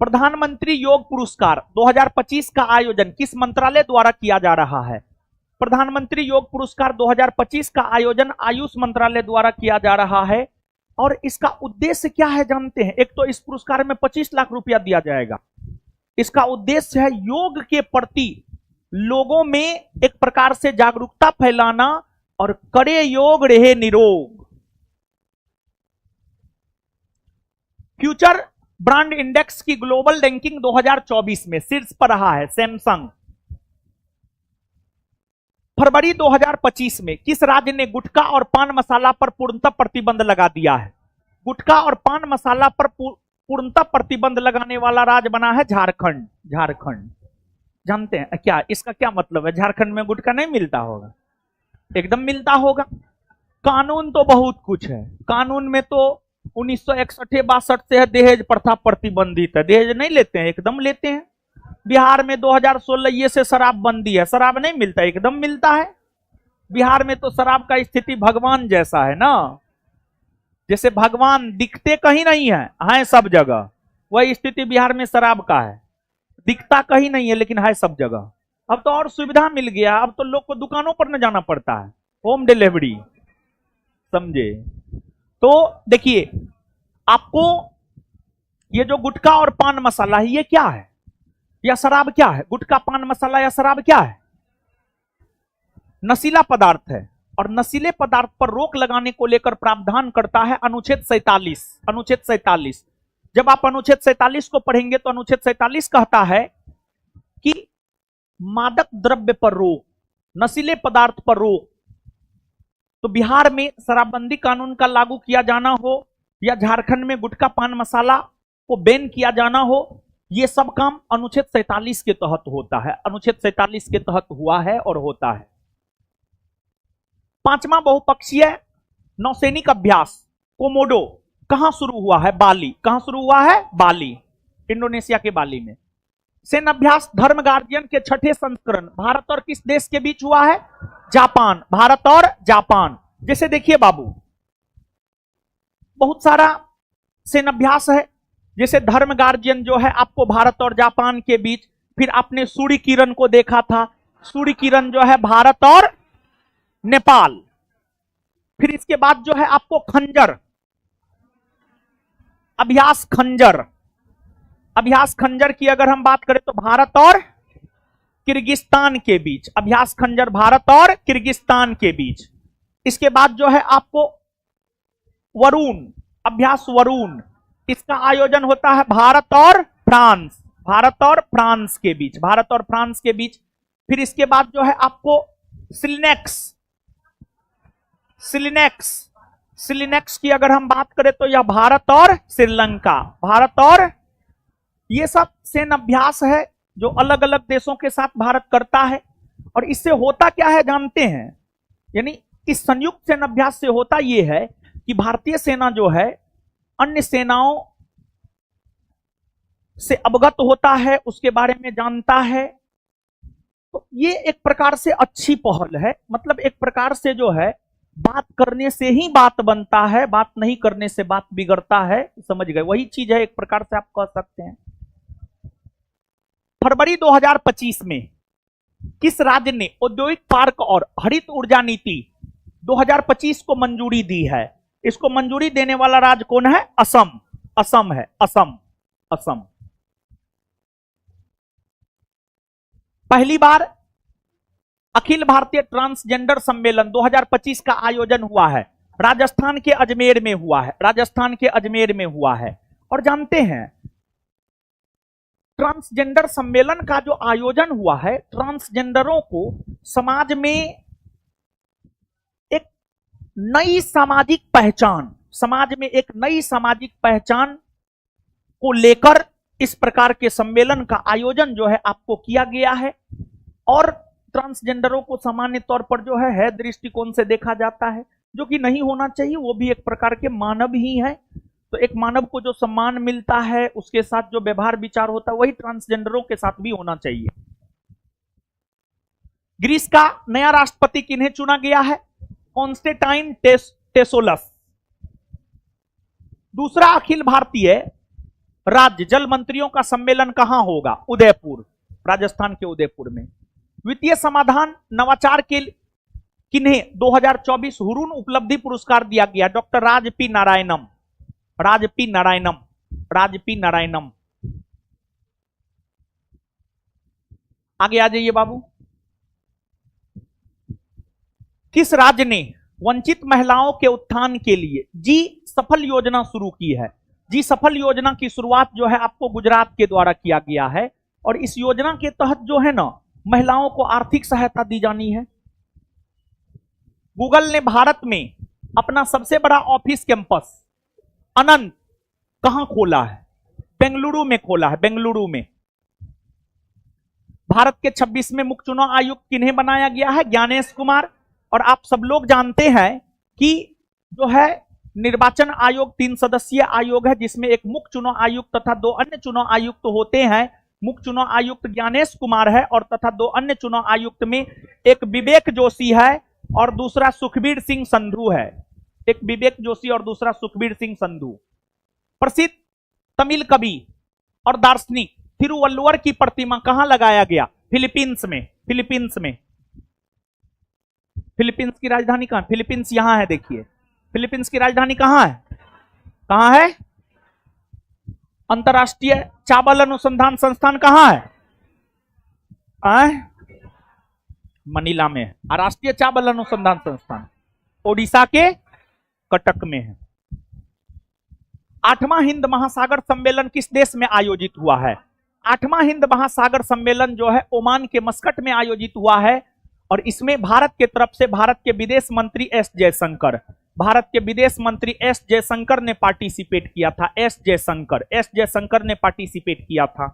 प्रधानमंत्री योग पुरस्कार 2025 का आयोजन किस मंत्रालय द्वारा किया जा रहा है? प्रधानमंत्री योग पुरस्कार 2025 का आयोजन आयुष मंत्रालय द्वारा किया जा रहा है। और इसका उद्देश्य क्या है जानते हैं? एक तो इस पुरस्कार में 25 लाख रुपया दिया जाएगा। इसका उद्देश्य है योग के प्रति लोगों में एक प्रकार से जागरूकता फैलाना, और करे योग रहे निरोग। फ्यूचर ब्रांड इंडेक्स की ग्लोबल रैंकिंग 2024 में शीर्ष पर रहा है सैमसंग। फरवरी 2025 में किस राज्य ने गुटखा और पान मसाला पर पूर्णतः प्रतिबंध लगा दिया है? गुटखा और पान मसाला पर पूर्णतः प्रतिबंध लगाने वाला राज्य बना है झारखंड। झारखंड जानते हैं क्या इसका क्या मतलब है? झारखंड में गुटखा नहीं मिलता होगा? एकदम मिलता होगा। कानून तो बहुत कुछ है। कानून में तो 1961-62 से है दहेज प्रथा प्रतिबंधित है। दहेज नहीं लेते हैं? एकदम लेते हैं। बिहार में 2016 ये से शराब बंदी है। शराब नहीं मिलता? एकदम मिलता है। बिहार में तो शराब का स्थिति भगवान जैसा है ना। जैसे भगवान दिखते कहीं नहीं है सब जगह, वही स्थिति बिहार में शराब का है। दिखता कहीं नहीं है लेकिन है सब जगह। अब तो और सुविधा मिल गया, अब तो लोग को दुकानों पर न जाना पड़ता है, होम डिलीवरी। समझे? तो देखिए आपको ये जो गुटखा और पान मसाला है, ये क्या है या शराब क्या है? गुटखा, पान मसाला या शराब क्या है? नशीला पदार्थ है। और नशीले पदार्थ पर रोक लगाने को लेकर प्रावधान करता है अनुच्छेद 47। अनुच्छेद 47 जब आप अनुच्छेद 47 को पढ़ेंगे तो अनुच्छेद 47 कहता है कि मादक द्रव्य पर रोक, नशीले पदार्थ पर रोक। तो बिहार में शराबबंदी कानून का लागू किया जाना हो, या झारखंड में गुटखा पान मसाला को बैन किया जाना हो, ये सब काम अनुच्छेद 47 के तहत होता है। अनुच्छेद 47 के तहत हुआ है और होता है। पांचवा बहुपक्षीय नौसैनिक अभ्यास कोमोडो कहां शुरू हुआ है? बाली। कहां शुरू हुआ है? बाली, इंडोनेशिया के बाली में। सैन्य अभ्यास धर्म गार्जियन के 6ठे संस्करण भारत और किस देश के बीच हुआ है? जापान। भारत और जापान। जैसे देखिए बाबू, बहुत सारा सैन्य अभ्यास है। जैसे धर्म गार्जियन जो है आपको भारत और जापान के बीच। फिर आपने सूर्य किरण को देखा था, सूर्य किरण जो है भारत और नेपाल। फिर इसके बाद जो है आपको खंजर अभ्यास, खंजर अभ्यास खंजर की अगर हम बात करें तो भारत और किर्गिस्तान के बीच। अभ्यास खंजर भारत और किर्गिस्तान के बीच। इसके बाद जो है आपको वरुण, अभ्यास वरुण, इसका आयोजन होता है भारत और फ्रांस। भारत और फ्रांस के बीच। भारत और फ्रांस के बीच। फिर इसके बाद जो है आपको सिलिनेक्स, सिलिनेक्स सिलिनेक्स की अगर हम बात करें तो यह भारत और श्रीलंका। भारत और ये सब सैन्य अभ्यास है जो अलग अलग देशों के साथ भारत करता है। और इससे होता क्या है जानते हैं? यानी इस संयुक्त सैन्य अभ्यास से होता यह है कि भारतीय सेना जो है अन्य सेनाओं से अवगत होता है, उसके बारे में जानता है। तो ये एक प्रकार से अच्छी पहल है। मतलब एक प्रकार से जो है बात करने से ही बात बनता है, बात नहीं करने से बात बिगड़ता है। समझ गए? वही चीज है एक प्रकार से आप कह सकते हैं। फरवरी 2025 में किस राज्य ने औद्योगिक पार्क और हरित ऊर्जा नीति 2025 को मंजूरी दी है? इसको मंजूरी देने वाला राज्य कौन है? असम। असम है। असम। असम। पहली बार अखिल भारतीय ट्रांसजेंडर सम्मेलन 2025 का आयोजन हुआ है, राजस्थान के अजमेर में हुआ है, राजस्थान के अजमेर में हुआ है। और जानते हैं ट्रांसजेंडर सम्मेलन का जो आयोजन हुआ है, ट्रांसजेंडरों को समाज में एक नई सामाजिक पहचान, समाज में एक नई सामाजिक पहचान को लेकर इस प्रकार के सम्मेलन का आयोजन जो है आपको किया गया है। और ट्रांसजेंडरों को सामान्य तौर पर जो है दृष्टिकोण से देखा जाता है, जो कि नहीं होना चाहिए, वो भी एक प्रकार के मानव ही है। तो एक मानव को जो सम्मान मिलता है, उसके साथ जो व्यवहार विचार होता है, वही ट्रांसजेंडरों के साथ भी होना चाहिए। ग्रीस का नया राष्ट्रपति किन्हें चुना गया है? कॉन्स्टेंटाइन टेसोलस। दूसरा अखिल भारतीय राज्य जल मंत्रियों का सम्मेलन कहां होगा? उदयपुर, राजस्थान के उदयपुर में। द्वितीय समाधान नवाचार के किन्हें 2024 हुरून उपलब्धि पुरस्कार दिया गया? डॉक्टर राजपी नारायणम, राजपी नारायणम, राजपी नारायणम। आगे आ जाइए बाबू। किस राज्य ने वंचित महिलाओं के उत्थान के लिए जी सफल योजना शुरू की है? जी सफल योजना की शुरुआत जो है आपको गुजरात के द्वारा किया गया है। और इस योजना के तहत जो है ना, महिलाओं को आर्थिक सहायता दी जानी है। गूगल ने भारत में अपना सबसे बड़ा ऑफिस कैंपस अनंत कहां खोला है? बेंगलुरु में खोला है, बेंगलुरु में। भारत के 26वें मुख्य चुनाव आयुक्त किन्हें बनाया गया है? ज्ञानेश कुमार। और आप सब लोग जानते हैं कि जो है निर्वाचन आयोग 3 सदस्यीय आयोग है, जिसमें एक मुख्य चुनाव आयुक्त तथा 2 अन्य चुनाव आयुक्त होते हैं। मुख्य चुनाव आयुक्त ज्ञानेश कुमार है और तथा 2 अन्य चुनाव आयुक्त में एक विवेक जोशी है और दूसरा सुखबीर सिंह संधू है। एक विवेक जोशी और दूसरा सुखबीर सिंह संधू। प्रसिद्ध तमिल कवि और दार्शनिक तिरुवल्लुवर की प्रतिमा कहां लगाया गया? फिलीपींस में, फिलीपींस में। फिलीपींस की राजधानी कहां? फिलीपींस यहां है, देखिए फिलीपींस की राजधानी कहां है? कहां है? अंतरराष्ट्रीय चावल अनुसंधान संस्थान कहां है? मनीला में है। राष्ट्रीय चावल अनुसंधान संस्थान ओडिशा के कटक में है। 8वां हिंद महासागर सम्मेलन किस देश में आयोजित हुआ है? 8वां हिंद महासागर सम्मेलन जो है ओमान के मस्कट में आयोजित हुआ है। और इसमें भारत के तरफ से भारत के विदेश मंत्री एस जयशंकर, भारत के विदेश मंत्री एस जयशंकर ने पार्टिसिपेट किया था। एस जयशंकर ने पार्टिसिपेट किया था।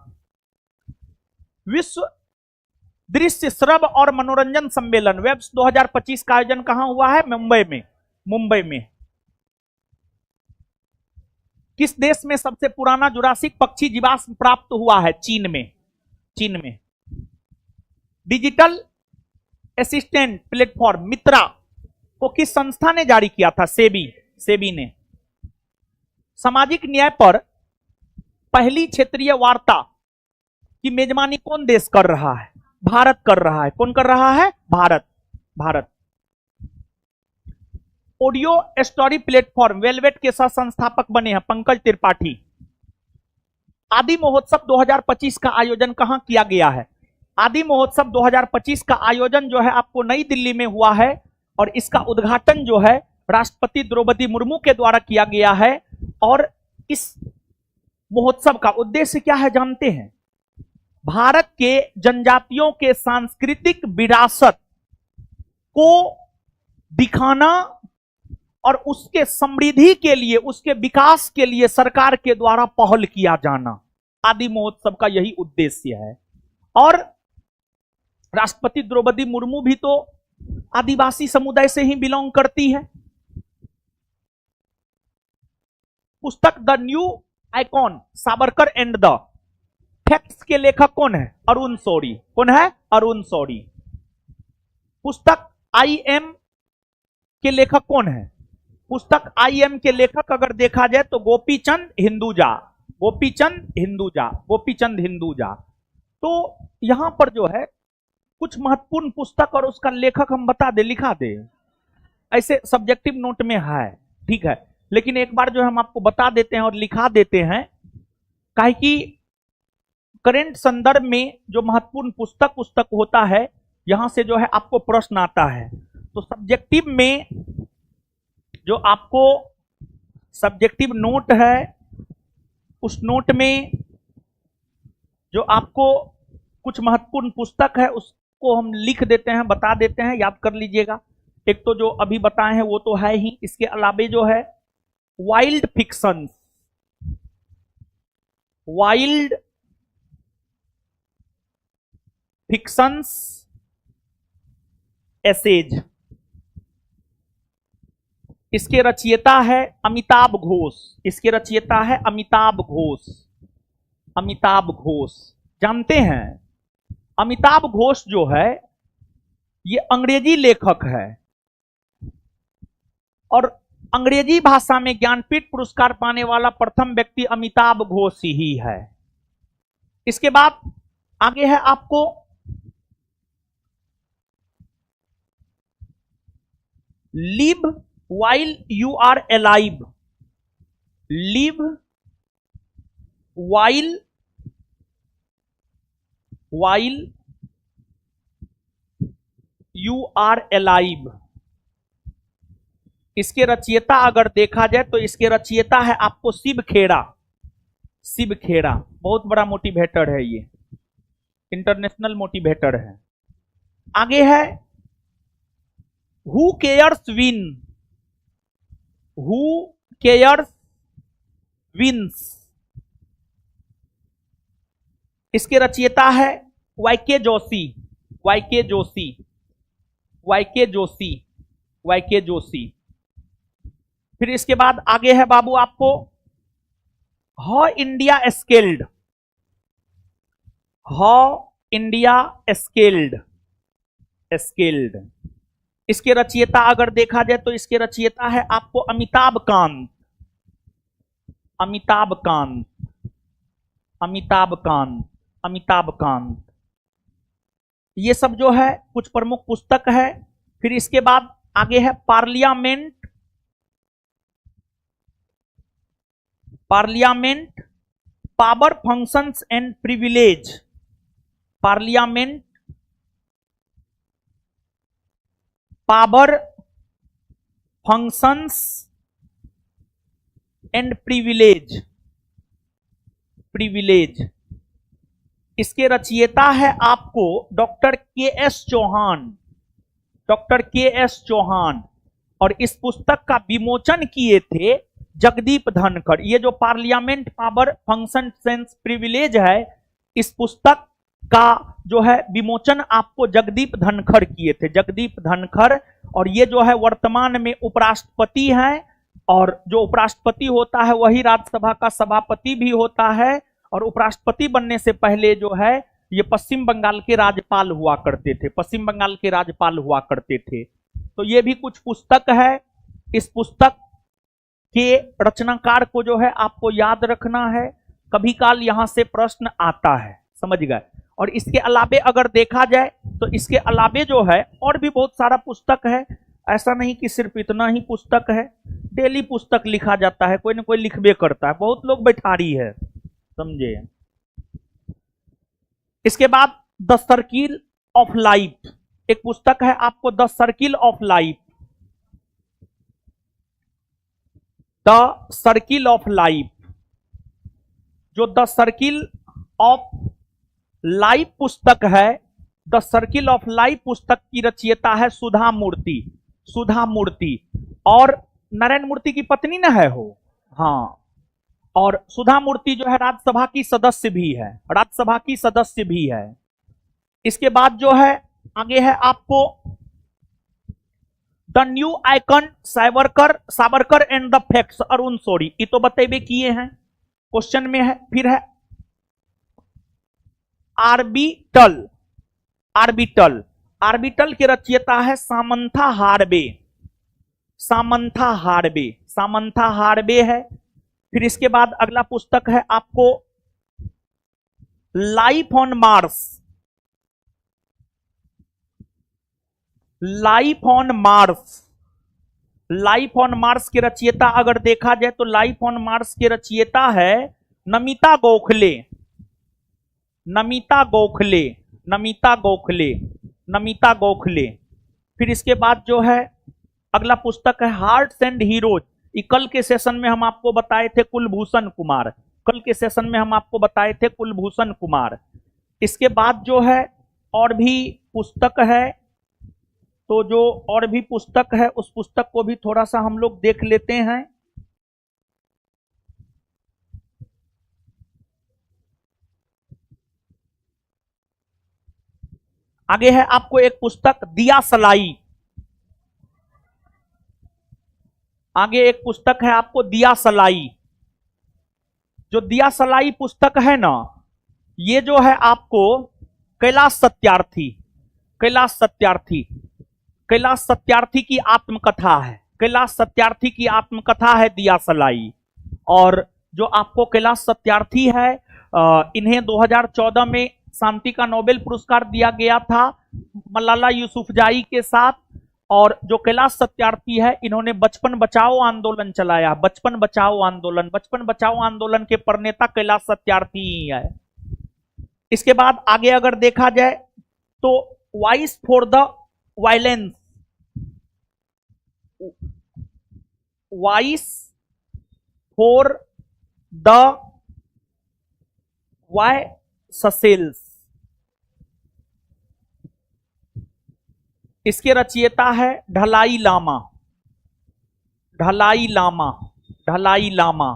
विश्व दृश्य श्रव्य और मनोरंजन सम्मेलन वेब्स 2025 का आयोजन कहां हुआ है? मुंबई में, मुंबई में। किस देश में सबसे पुराना जुरासिक पक्षी जीवाश्म प्राप्त हुआ है? चीन में, चीन में। डिजिटल असिस्टेंट प्लेटफॉर्म मित्रा को किस संस्था ने जारी किया था? सेबी, सेबी ने। सामाजिक न्याय पर पहली क्षेत्रीय वार्ता की मेजबानी कौन देश कर रहा है? भारत कर रहा है। कौन कर रहा है? Bharat, Bharat. Audio story platform velvet के सह संस्थापक बने हैं पंकज त्रिपाठी। आदि महोत्सव 2025 का आयोजन कहां किया गया है? आदि महोत्सव 2025 का आयोजन जो है आपको नई दिल्ली में हुआ है और इसका उद्घाटन जो है राष्ट्रपति द्रौपदी मुर्मू के द्वारा किया गया है। और इस महोत्सव का उद्देश्य क्या है जानते हैं? भारत के जनजातियों के सांस्कृतिक विरासत को दिखाना और उसके समृद्धि के लिए, उसके विकास के लिए सरकार के द्वारा पहल किया जाना, आदि महोत्सव का यही उद्देश्य है। और राष्ट्रपति द्रौपदी मुर्मू भी तो आदिवासी समुदाय से ही बिलोंग करती है। पुस्तक the new icon Savarkar and the facts के लेखक कौन है? अरुण शौरी। कौन है? अरुण शौरी। पुस्तक आई एम के लेखक कौन है? पुस्तक आई एम के लेखक अगर देखा जाए तो गोपीचंद हिंदुजा, गोपीचंद हिंदुजा, गोपीचंद हिंदुजा। तो यहां पर जो है कुछ महत्वपूर्ण पुस्तक और उसका लेखक हम बता दे, लिखा दे, ऐसे सब्जेक्टिव नोट में है, ठीक है। लेकिन एक बार जो हम आपको बता देते हैं और लिखा देते हैं, काहे कि करंट संदर्भ में जो महत्वपूर्ण पुस्तक होता है, यहां से जो है आपको प्रश्न आता है। तो सब्जेक्टिव में जो आपको सब्जेक्टिव नोट है, उस नोट में जो आपको कुछ महत्वपूर्ण पुस्तक है उसको हम लिख देते हैं, बता देते हैं, याद कर लीजिएगा। एक तो जो अभी बताए हैं वो तो है ही, इसके अलावे जो है wild fictions, wild fictions essays, इसके रचयिता है अमिताभ घोष, इसके रचयिता है अमिताभ घोष। अमिताभ घोष जानते हैं, अमिताभ घोष जो है ये अंग्रेजी लेखक है और अंग्रेजी भाषा में ज्ञानपीठ पुरस्कार पाने वाला प्रथम व्यक्ति अमिताभ घोष ही है। इसके बाद आगे है आपको live while you are alive, live while you are alive, इसके रचयिता अगर देखा जाए तो इसके रचयिता है आपको शिव खेड़ा। शिव खेड़ा बहुत बड़ा मोटिवेटर है, ये इंटरनेशनल मोटिवेटर है। आगे है who cares win, who cares wins, इसके रचयिता है वाईके जोशी, वाईके जोशी, वाईके जोशी, वाईके जोशी। फिर इसके बाद आगे है बाबू आपको how India scaled, how India scaled, scaled, इसके रचयिता अगर देखा जाए तो इसके रचयिता है आपको अमिताभ कांत, अमिताभ कांत, अमिताभ कांत, अमिताभ कांत। ये सब जो है कुछ प्रमुख पुस्तक है। फिर इसके बाद आगे है parliament, parliament power functions and privilege, parliament power functions and privilege, privilege, इसके रचयिता है आपको डॉक्टर के एस चौहान, डॉक्टर के एस चौहान। और इस पुस्तक का विमोचन किए थे जगदीप धनखड़। ये जो parliament power function sense privilege है, इस पुस्तक का जो है विमोचन आपको जगदीप धनखड़ किए थे, जगदीप धनखड़। और ये जो है वर्तमान में उपराष्ट्रपति हैं, और जो उपराष्ट्रपति होता है वही राज्यसभा का सभापति भी होता है। और उपराष्ट्रपति बनने से पहले जो है ये पश्चिम बंगाल के राज्यपाल हुआ करते थे, पश्चिम बंगाल के राज्यपाल हुआ करते थे। तो ये भी कुछ पुस्तक है। इस पुस्तक के रचनाकार को जो है आपको याद रखना है, कभी काल यहां से प्रश्न आता है, समझ गए। और इसके अलावे अगर देखा जाए तो इसके अलावे जो है और भी बहुत सारा पुस्तक है, ऐसा नहीं कि सिर्फ इतना ही पुस्तक है। डेली पुस्तक लिखा जाता है, कोई ना कोई लिखबे करता है, बहुत लोग बैठारी है, समझे। इसके बाद द सर्किल ऑफ लाइफ, एक पुस्तक है आपको the circle of life, the circle of life. जो द सर्किल ऑफ लाइफ पुस्तक है, द सर्किल ऑफ लाइफ पुस्तक की रचयिता है सुधा मूर्ति, सुधा मूर्ति। और नारायण मूर्ति की पत्नी न है हो, हाँ। और सुधा मूर्ति जो है राज्यसभा की सदस्य भी है, राज्यसभा की सदस्य भी है। इसके बाद जो है आगे है आपको the new icon Savarkar, Savarkar and the facts Arun Shourie, ये तो बतेबे किए हैं, क्वेश्चन में है। फिर है आर्बिटल, आर्बिटल, आर्बिटल के रचयिता है Samantha Harvey, Samantha Harvey, Samantha Harvey है। फिर इसके बाद अगला पुस्तक है आपको life on Mars, life on Mars, life on Mars के रचयिता अगर देखा जाए तो लाइफ ऑन मार्स के रचयिता है नमिता गोखले, नमिता गोखले, नमिता गोखले, नमिता गोखले। फिर इसके बाद जो है अगला पुस्तक है हार्ट्स एंड हीरोज। ये कल के सेशन में हम आपको बताए थे कुलभूषण कुमार, कल के सेशन में हम आपको बताए थे कुलभूषण कुमार। इसके बाद जो है और भी पुस्तक है, तो जो और भी पुस्तक है उस पुस्तक को भी थोड़ा सा हम लोग देख लेते हैं। आगे है आपको एक पुस्तक दिया सलाई, आगे एक पुस्तक है आपको दिया सलाई। जो दिया सलाई पुस्तक है ना, ये जो है आपको कैलाश सत्यार्थी, कैलाश सत्यार्थी, कैलाश सत्यार्थी की आत्मकथा है, कैलाश सत्यार्थी की आत्मकथा है दिया सलाई। और जो आपको कैलाश सत्यार्थी है इन्हें 2014 में शांति का नोबेल पुरस्कार दिया गया था मलाला यूसुफजाई के साथ। और जो कैलाश सत्यार्थी है इन्होंने बचपन बचाओ आंदोलन चलाया, बचपन बचाओ आंदोलन, बचपन बचाओ आंदोलन के प्रणेता कैलाश सत्यार्थी ही है। इसके बाद आगे अगर देखा जाए तो voice for the violence, voice for the voiceless, इसके रचयिता है ढलाई लामा, ढलाई लामा, ढलाई लामा।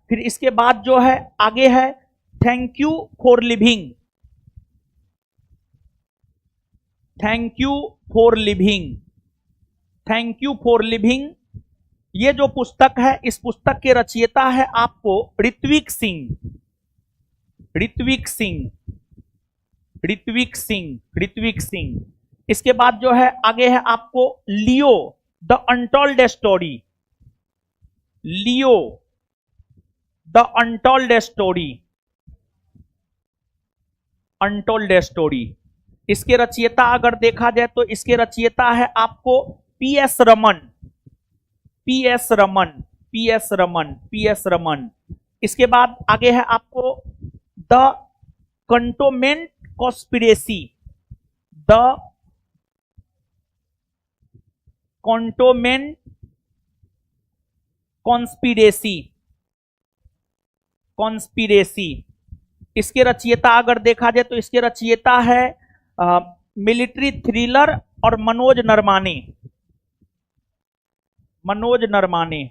फिर इसके बाद जो है आगे है thank you for living, thank you for living, thank you for living. ये जो पुस्तक है इस पुस्तक के रचयिता है आपको ऋत्विक सिंह, ऋत्विक सिंह, ऋत्विक सिंह, ऋत्विक सिंह। इसके बाद जो है आगे है आपको Leo the untold story, Leo the untold story, untold story. इसके रचयिता अगर देखा जाए तो इसके रचयिता है आपको PS Raman, PS Raman, PS Raman, PS Raman. इसके बाद आगे है आपको the cantonment conspiracy, the cantonment conspiracy, conspiracy. इसके रचयिता अगर देखा जाए तो इसके रचयिता है मिलिट्री थ्रिलर और मनोज नरमाने, मनोज नरमाने,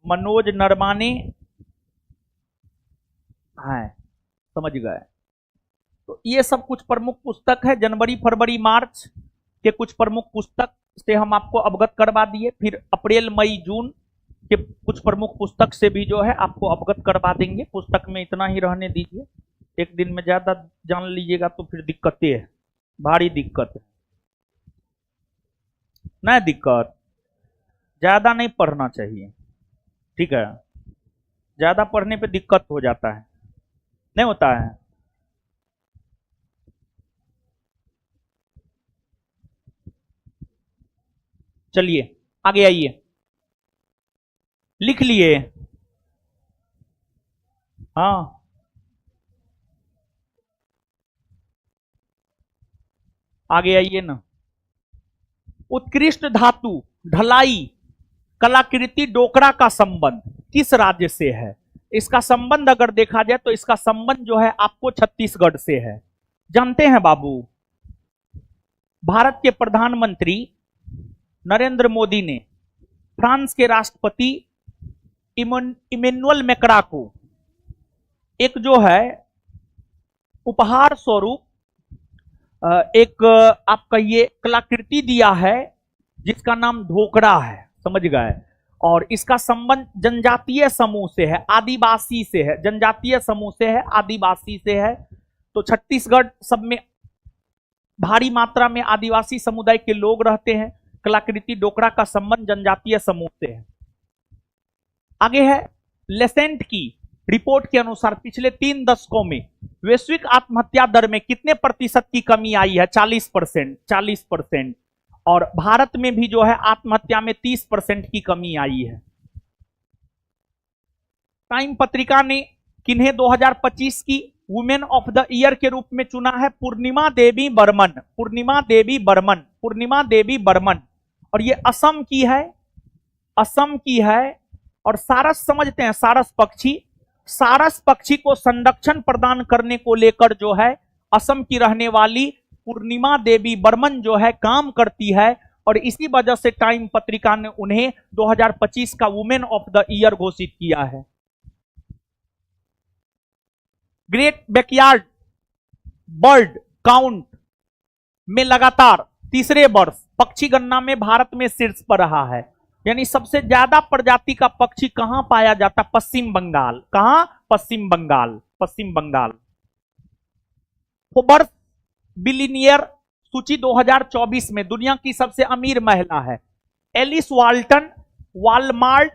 मनोज नरमाने है, समझ गए। तो ये सब कुछ प्रमुख पुस्तक है, जनवरी फरवरी मार्च के कुछ प्रमुख पुस्तक से हम आपको अवगत करवा दिए। फिर अप्रैल मई जून के कुछ प्रमुख पुस्तक से भी जो है आपको अवगत करवा देंगे। पुस्तक में इतना ही रहने दीजिए, एक दिन में ज्यादा जान लीजिएगा तो फिर दिक्कतें है, भारी दिक्कत है, नहीं दिक्कत, ज्यादा नहीं पढ़ना चाहिए, ठीक है। ज्यादा पढ़ने पे दिक्कत हो जाता है, नहीं होता है। चलिए आगे आइए, लिख लिए, हाँ आगे आइए ना। उत्कृष्ट धातु ढलाई कलाकृति डोकरा का संबंध किस राज्य से है? इसका संबंध अगर देखा जाए तो इसका संबंध जो है आपको छत्तीसगढ़ से है। जानते हैं बाबू, भारत के प्रधानमंत्री नरेंद्र मोदी ने फ्रांस के राष्ट्रपति इमैनुअल मैक्रा को एक जो है उपहार स्वरूप एक आप कहिए कलाकृति दिया है जिसका नाम ढोकरा है, समझ गए। और इसका संबंध जनजातीय समूह से है, आदिवासी से है, जनजातीय समूह से है, आदिवासी से है। तो छत्तीसगढ़ सब में भारी मात्रा में आदिवासी समुदाय के लोग रहते हैं। कलाकृति डोकरा का संबंध जनजातीय समूह से है। आगे है लेसेंट की रिपोर्ट के अनुसार पिछले 3 दशकों में वैश्विक आत्महत्या दर में कितने प्रतिशत की कमी आई है? 40%, 40%। और भारत में भी जो है आत्महत्या में 30% की कमी आई है। टाइम पत्रिका ने किन्हें 2025 की वुमेन ऑफ द ईयर के रूप में चुना है पूर्णिमा देवी बर्मन, पूर्णिमा देवी बर्मन, पूर्णिमा देवी बर्मन। और ये असम की है, असम की है। और सारस समझते हैं, सारस पक्षी, सारस पक्षी को संरक्षण प्रदान करने को लेकर जो है असम की रहने वाली पूर्णिमा देवी बर्मन जो है काम करती है। और इसी वजह से टाइम पत्रिका ने उन्हें 2025 का वुमेन ऑफ द ईयर घोषित किया है। ग्रेट बैकयार्ड बर्ड काउंट में लगातार तीसरे वर्ष पक्षी गणना में भारत में शीर्ष पर रहा है। यानी सबसे ज्यादा प्रजाति का पक्षी कहां पाया जाता? पश्चिम बंगाल। कहां? पश्चिम बंगाल, पश्चिम बंगाल। फोर्ब्स बिलियनियर सूची 2024 में दुनिया की सबसे अमीर महिला है एलिस वाल्टन, वॉलमार्ट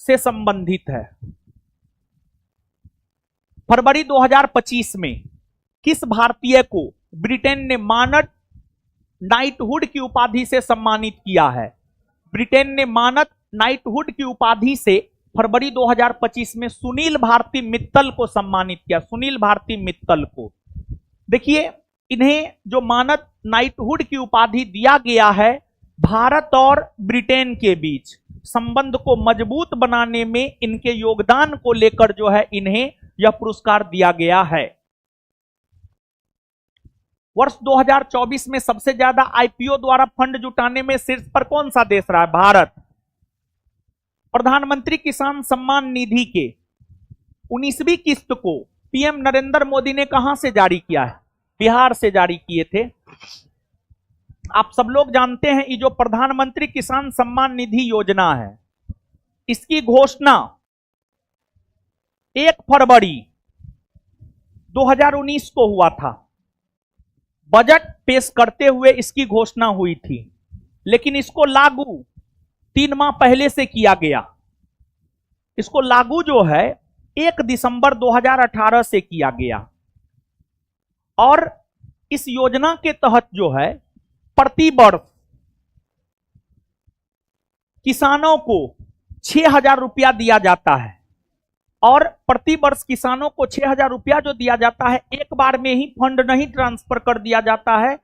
से संबंधित है। फरवरी 2025 में किस भारतीय को ब्रिटेन ने मानद नाइटहुड की उपाधि से सम्मानित किया है? ब्रिटेन ने मानद नाइटहुड की उपाधि से फरवरी 2025 में सुनील भारती मित्तल को सम्मानित किया, सुनील भारती मित्तल को। देखिए, इन्हें जो मानद नाइटहुड की उपाधि दिया गया है, भारत और ब्रिटेन के बीच संबंध को मजबूत बनाने में इनके योगदान को लेकर जो है इन्हें यह पुरस्कार दिया गया है। वर्ष 2024 में सबसे ज्यादा आईपीओ द्वारा फंड जुटाने में शीर्ष पर कौन सा देश रहा है? भारत। प्रधानमंत्री किसान सम्मान निधि के 19वीं किस्त को पीएम नरेंद्र मोदी ने कहां से जारी किया है? बिहार से जारी किए थे। आप सब लोग जानते हैं ये जो प्रधानमंत्री किसान सम्मान निधि योजना है, इसकी घोषणा 1 फरवरी 2019 को हुआ था। बजट पेश करते हुए इसकी घोषणा हुई थी, लेकिन इसको लागू 3 माह पहले से किया गया। इसको लागू जो है 1 दिसंबर 2018 से किया गया। और इस योजना के तहत जो है प्रति वर्ष किसानों को 6,000 रुपया दिया जाता है। और प्रति वर्ष किसानों को 6,000 रुपया जो दिया जाता है, एक बार में ही फंड नहीं ट्रांसफर कर दिया जाता है,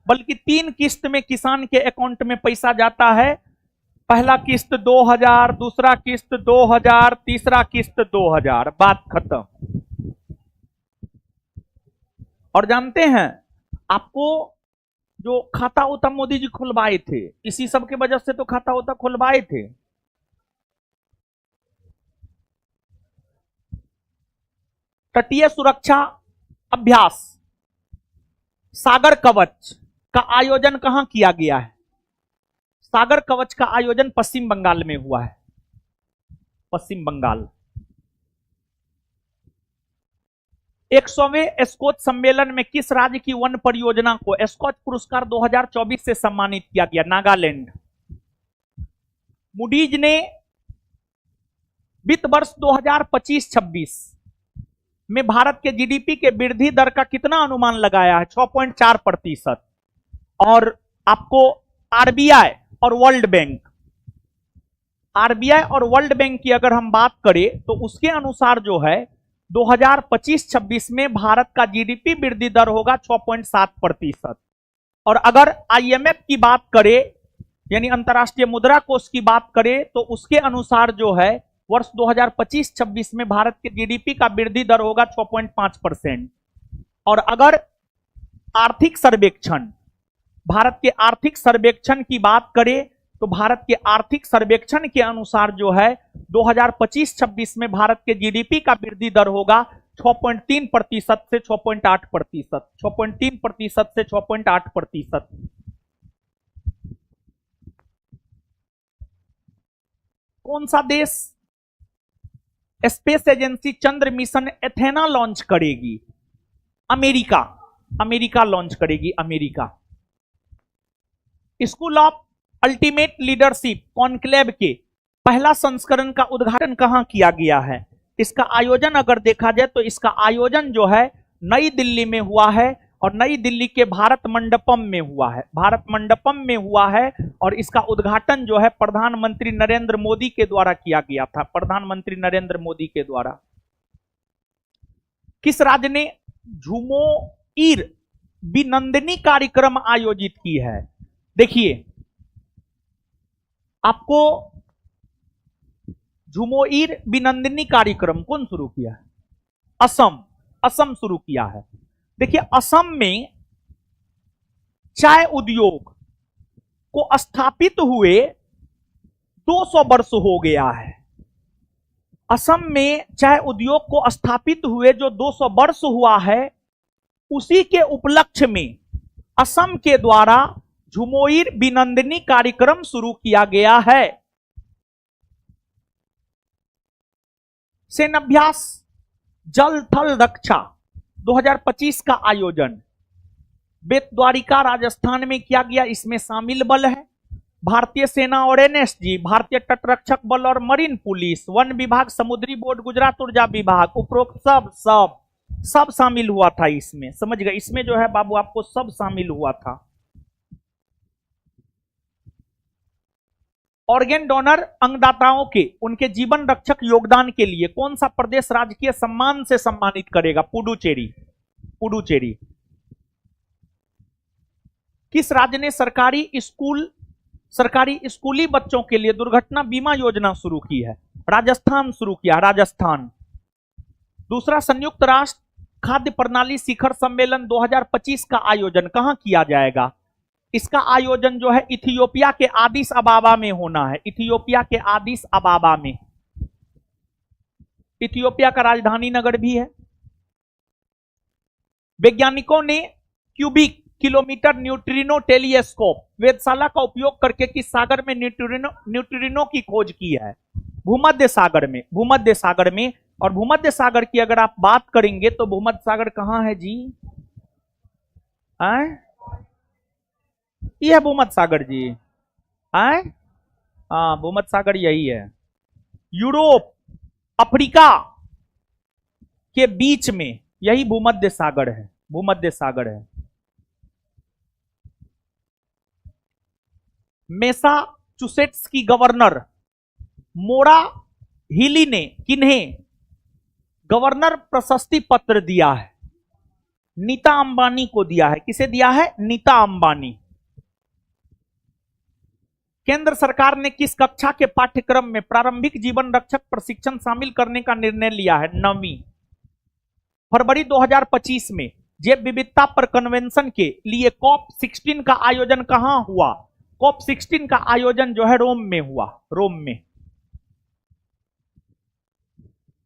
बल्कि 3 किस्त में किसान के अकाउंट में पैसा जाता है। पहला किस्त 2,000, दूसरा किस्त 2,000, तीसरा किस्त 2,000, बात खत्म। और जानते हैं, आपको जो खाता उता मोदी जी खुलवाए थे, इसी सब के वजह से तो खाता उता खुलवाए थे। तटीय सुरक्षा अभ्यास सागर कवच का आयोजन कहां किया गया है? सागर कवच का आयोजन पश्चिम बंगाल में हुआ है, पश्चिम बंगाल। 100वें स्कॉच सम्मेलन में किस राज्य की वन परियोजना को स्कॉच पुरस्कार 2024 से सम्मानित किया गया? नागालैंड। मूडीज ने वित्त वर्ष 2025-26 में भारत के जीडीपी के वृद्धि दर का कितना अनुमान लगाया है? 6.4%। और आपको आरबीआई और वर्ल्ड बैंक, आरबीआई और वर्ल्ड बैंक की अगर हम बात करें तो उसके अनुसार जो है 2025-26 में भारत का जीडीपी वृद्धि दर होगा 6.7%। और अगर आईएमएफ की बात करें, यानी अंतर्राष्ट्रीय मुद्रा कोष की बात करें, तो उसके अनुसार जो है वर्ष 2025-26 में भारत के जीडीपी का वृद्धि दर होगा 6.5%। और अगर आर्थिक सर्वेक्षण, भारत के आर्थिक सर्वेक्षण की बात करें, तो भारत के आर्थिक सर्वेक्षण के अनुसार जो है 2025-26 में भारत के जीडीपी का वृद्धि दर होगा 6.3% से 6.8%, 6.3% से 6.8%। कौन सा देश स्पेस एजेंसी चंद्र मिशन एथेना लॉन्च करेगी? अमेरिका, अमेरिका लॉन्च करेगी, America. School of ultimate leadership conclave के पहला संस्करण का उद्घाटन कहां किया गया है? इसका आयोजन अगर देखा जाए तो इसका आयोजन जो है नई दिल्ली में हुआ है, और नई दिल्ली के भारत मंडपम में हुआ है, भारत मंडपम में हुआ है। और इसका उद्घाटन जो है प्रधानमंत्री नरेंद्र मोदी के द्वारा किया गया था, प्रधानमंत्री नरेंद्र मोदी के द्वारा। किस राज्य ने झुमोईर विनंदनी कार्यक्रम आयोजित की है? देखिए, आपको झुमोईर विनंदनी कार्यक्रम कौन शुरू किया है? असम शुरू किया है। देखिए, असम में चाय उद्योग को स्थापित हुए 200 वर्ष हो गया है। असम में चाय उद्योग को स्थापित हुए जो 200 वर्ष हुआ है, उसी के उपलक्ष्य में असम के द्वारा झुमोईर विनंदनी कार्यक्रम शुरू किया गया है। सेनाभ्यास जल थल रक्षा 2025 का आयोजन बेट द्वारिका राजस्थान में किया गया। इसमें शामिल बल है भारतीय सेना और एनएसजी, भारतीय तटरक्षक बल और मरीन पुलिस, वन विभाग, समुद्री बोर्ड, गुजरात ऊर्जा विभाग, उपरोक्त सब शामिल हुआ था इसमें। समझ गए? इसमें जो है बाबू आपको सब शामिल हुआ था। ऑर्गेन डोनर अंगदाताओं के उनके जीवन रक्षक योगदान के लिए कौन सा प्रदेश राजकीय सम्मान से सम्मानित करेगा? पुडुचेरी। किस राज्य ने सरकारी स्कूली बच्चों के लिए दुर्घटना बीमा योजना शुरू की है? राजस्थान शुरू किया, राजस्थान। दूसरा, संयुक्त राष्ट्र खाद्य प्रणाली शिखर सम्मेलन 2025 का आयोजन कहां किया जाएगा? इसका आयोजन जो है इथियोपिया के आदिस अबाबा में होना है। इथियोपिया के आदिस अबाबा में, इथियोपिया का राजधानी नगर भी है। वैज्ञानिकों ने क्यूबिक किलोमीटर न्यूट्रिनो टेलीस्कोप वेधशाला का उपयोग करके किस सागर में न्यूट्रिनो की खोज की है? भूमध्य सागर में। और भूमध्य सागर की अगर आप बात करेंगे तो भूमध्य सागर कहां है जी? ये है भूमध्य सागर जी। हाँ, भूमध्य सागर यही है। यूरोप अफ्रीका के बीच में यही भूमध्य सागर है। मैसाचुसेट्स की गवर्नर मोरा हिली ने किन्हें गवर्नर प्रशस्ति पत्र दिया है? नीता अंबानी को दिया है। किसे दिया है? नीता अंबानी। केंद्र सरकार ने किस कक्षा के पाठ्यक्रम में प्रारंभिक जीवन रक्षक प्रशिक्षण शामिल करने का निर्णय लिया है? 9वीं। फरवरी 2025 में जैव विविधता पर कन्वेंशन के लिए COP16 का आयोजन कहां हुआ? COP16 का आयोजन जो है रोम में हुआ, रोम में।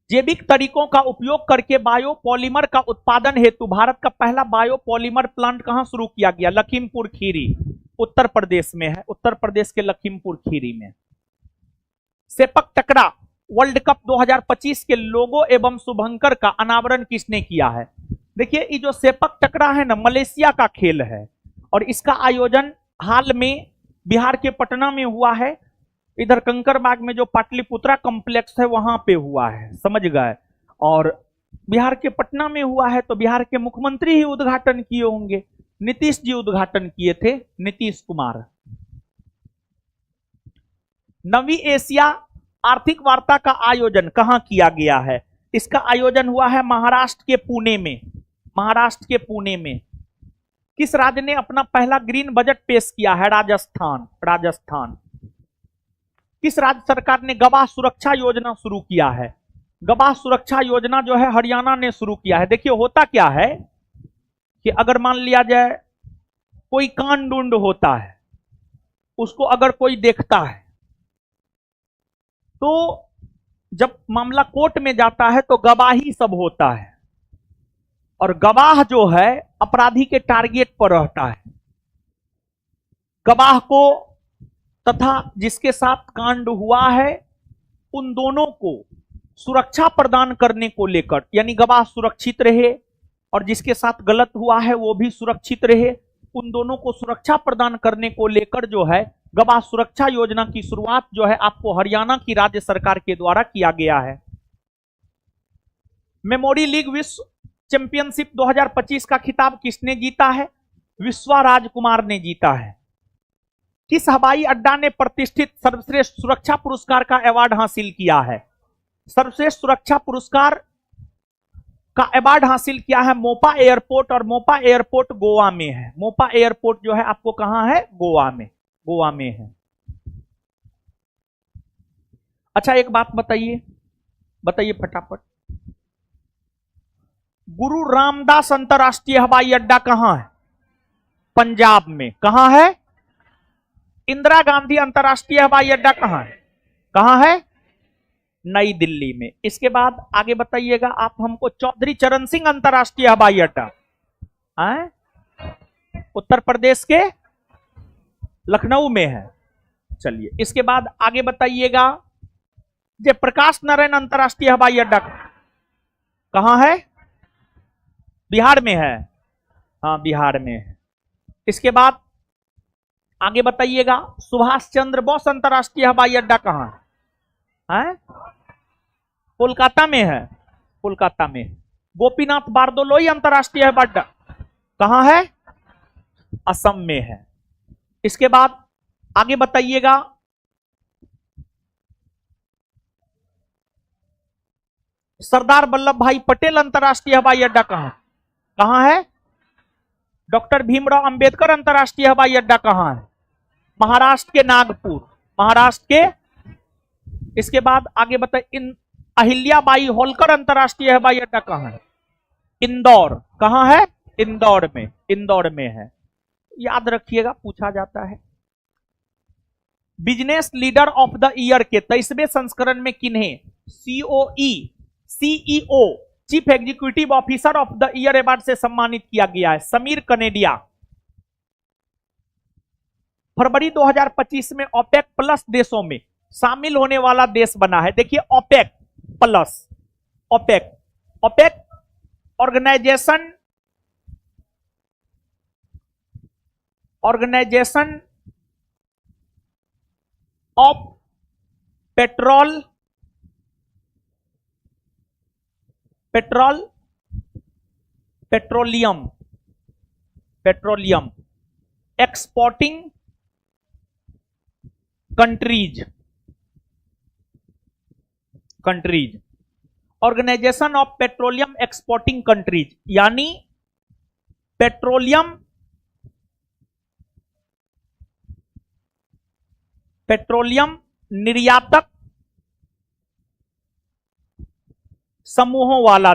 जैविक तरीकों का उपयोग करके बायोपॉलीमर का उत्पादन हेतु भारत का पहला बायोपॉलीमर प्लांट कहां शुरू किया गया? लखीमपुर खीरी, उत्तर प्रदेश में है। उत्तर प्रदेश के लखीमपुर खीरी में। सेपक टकरा वर्ल्ड कप 2025 के लोगो एवं शुभंकर का अनावरण किसने किया है? देखिए, ये जो सेपक टकरा है ना, मलेशिया का खेल है और इसका आयोजन हाल में बिहार के पटना में हुआ है। इधर कंकरबाग में जो पाटलिपुत्रा कॉम्प्लेक्स है वहां पे हुआ है। समझ गए? और बिहार के पटना में हुआ है तो बिहार के मुख्यमंत्री ही उद्घाटन किए होंगे। नीतीश जी उद्घाटन किए थे, नीतीश कुमार। 9वीं एशिया आर्थिक वार्ता का आयोजन कहां किया गया है? इसका आयोजन हुआ है महाराष्ट्र के पुणे में। किस राज्य ने अपना पहला ग्रीन बजट पेश किया है? राजस्थान। किस राज्य सरकार ने गवाह सुरक्षा योजना शुरू किया है? गवाह सुरक्षा योजना जो है हरियाणा ने शुरू किया है। देखिए, होता क्या है कि अगर मान लिया जाए कोई कांड उंड होता है, उसको अगर कोई देखता है तो जब मामला कोर्ट में जाता है तो गवाही सब होता है और गवाह जो है अपराधी के टारगेट पर रहता है। गवाह को तथा जिसके साथ कांड हुआ है उन दोनों को सुरक्षा प्रदान करने को लेकर, यानी गवाह सुरक्षित रहे और जिसके साथ गलत हुआ है वो भी सुरक्षित रहे, उन दोनों को सुरक्षा प्रदान करने को लेकर जो है गवाह सुरक्षा योजना की शुरुआत जो है आपको हरियाणा की राज्य सरकार के द्वारा किया गया है। मेमोरी लीग विश्व चैंपियनशिप 2025 का खिताब किसने जीता है? विश्वा राजकुमार ने जीता है। किस हवाई अड्डा ने प्रतिष्ठित सर्वश्रेष्ठ सुरक्षा पुरस्कार का अवार्ड हासिल किया है? सर्वश्रेष्ठ सुरक्षा पुरस्कार का अवार्ड हासिल किया है मोपा एयरपोर्ट, और मोपा एयरपोर्ट गोवा में है। मोपा एयरपोर्ट जो है आपको कहां है? गोवा में, गोवा में है। अच्छा एक बात बताइए, बताइए फटाफट, गुरु रामदास अंतरराष्ट्रीय हवाई अड्डा कहां है? पंजाब में। कहां है? इंदिरा गांधी अंतरराष्ट्रीय हवाई अड्डा कहां है? कहां है? नई दिल्ली में। इसके बाद आगे बताइएगा आप हमको, चौधरी चरण सिंह अंतरराष्ट्रीय हवाई अड्डा है उत्तर प्रदेश के लखनऊ में है। चलिए इसके बाद आगे बताइएगा, जयप्रकाश नारायण अंतरराष्ट्रीय हवाई अड्डा कहां है? बिहार में है। हाँ बिहार में है। इसके बाद आगे बताइएगा, सुभाष चंद्र बोस अंतरराष्ट्रीय हवाई अड्डा कहां है? कोलकाता में है, कोलकाता में। गोपीनाथ बारदोलोई अंतरराष्ट्रीय हवाई अड्डा कहां है? असम में है। इसके बाद आगे बताइएगा, सरदार वल्लभ भाई पटेल अंतरराष्ट्रीय हवाई अड्डा कहां है? डॉक्टर भीमराव अंबेडकर अंतरराष्ट्रीय हवाई अड्डा कहां है? महाराष्ट्र के नागपुर, महाराष्ट्र के। इसके बाद आगे बताइए, अहिल्याबाई होलकर अंतरराष्ट्रीय हवाई अड्डा कहां है? इंदौर। कहां है? इंदौर में, इंदौर में है। याद रखिएगा, पूछा जाता है। Business leader of the year के 23वें संस्करण में किन्हें CEO chief executive officer of the year award से सम्मानित किया गया है? समीर कनेडिया। फरवरी 2025 में ओपेक प्लस देशों में शामिल होने वाला देश बना है। देखिए OPEC plus, OPEC, OPEC organisation of petroleum exporting countries, organisation of petroleum exporting countries, यानी पेट्रोलियम निर्यातक समूहों वाला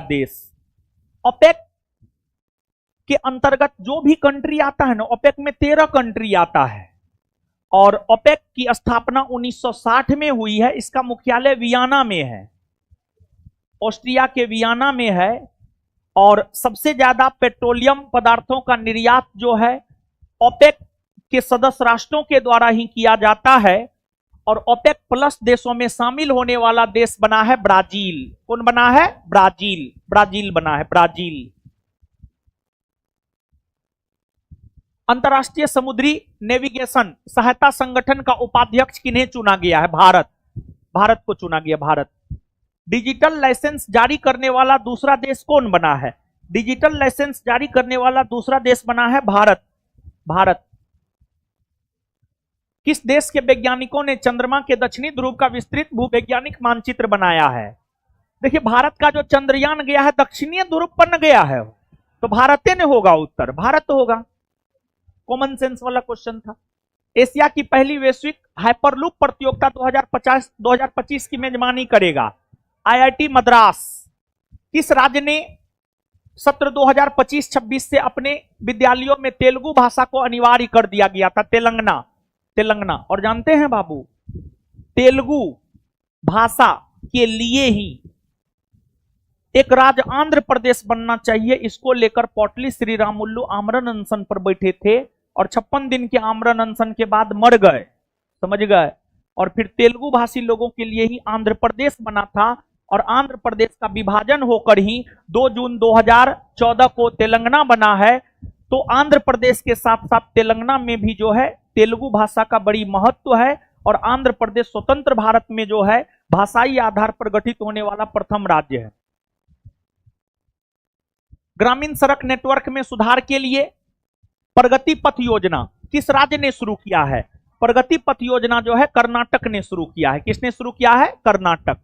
देश। ओपेक के अंतर्गत जो भी कंट्री आता है ना, ओपेक में 13 कंट्री आता है, और ओपेक की स्थापना 1960 में हुई है। इसका मुख्यालय वियना में है, ऑस्ट्रिया के वियना में है, और सबसे ज्यादा पेट्रोलियम पदार्थों का निर्यात जो है ओपेक के सदस्य राष्ट्रों के द्वारा ही किया जाता है। और ओपेक प्लस देशों में शामिल होने वाला देश बना है ब्राजील। कौन बना है? ब्राजील, ब्राजील बना है, ब्राजील। अंतरराष्ट्रीय समुद्री नेविगेशन सहायता संगठन का उपाध्यक्ष किन्हें चुना गया है? भारत को चुना गया, भारत। डिजिटल लाइसेंस जारी करने वाला दूसरा देश कौन बना है? डिजिटल लाइसेंस जारी करने वाला दूसरा देश बना है भारत। किस देश के वैज्ञानिकों ने चंद्रमा के दक्षिणी ध्रुव का विस्तृत भूवैज्ञानिक मानचित्र बनाया है? देखिए भारत का जो चंद्रयान गया है दक्षिणी ध्रुव पर न गया है, तो भारत ने होगा उत्तर, भारत होगा। कॉमन सेंस वाला क्वेश्चन था। एशिया की पहली वैश्विक हाइपरलूप प्रतियोगिता 2025 की मेजबानी करेगा आईआईटी मद्रास। किस राज्य ने सत्र 2025-26 से अपने विद्यालयों में तेलुगु भाषा को अनिवार्य कर दिया गया था? तेलंगाना। और जानते हैं बाबू, तेलुगु भाषा के लिए ही एक राज्य आंध्र प्रदेश बनना चाहिए, इसको लेकर पौटली श्रीरामुलु आमरण अनशन पर बैठे थे, और 56 दिन के आमरण अनशन के बाद मर गए, समझ गए। और फिर तेलुगु भाषी लोगों के लिए ही आंध्र प्रदेश बना था, और आंध्र प्रदेश का विभाजन होकर ही 2 जून 2014 को तेलंगाना बना है। तो आंध्र प्रदेश के साथ साथ तेलंगाना में भी जो है तेलुगु भाषा का बड़ी महत्व है, और आंध्र प्रदेश स्वतंत्र भारत में जो है भाषाई आधार पर गठित होने वाला प्रथम राज्य है। ग्रामीण सड़क नेटवर्क में सुधार के लिए प्रगति पथ योजना किस राज्य ने शुरू किया है? प्रगति पथ योजना जो है कर्नाटक ने शुरू किया है। किसने शुरू किया है? कर्नाटक।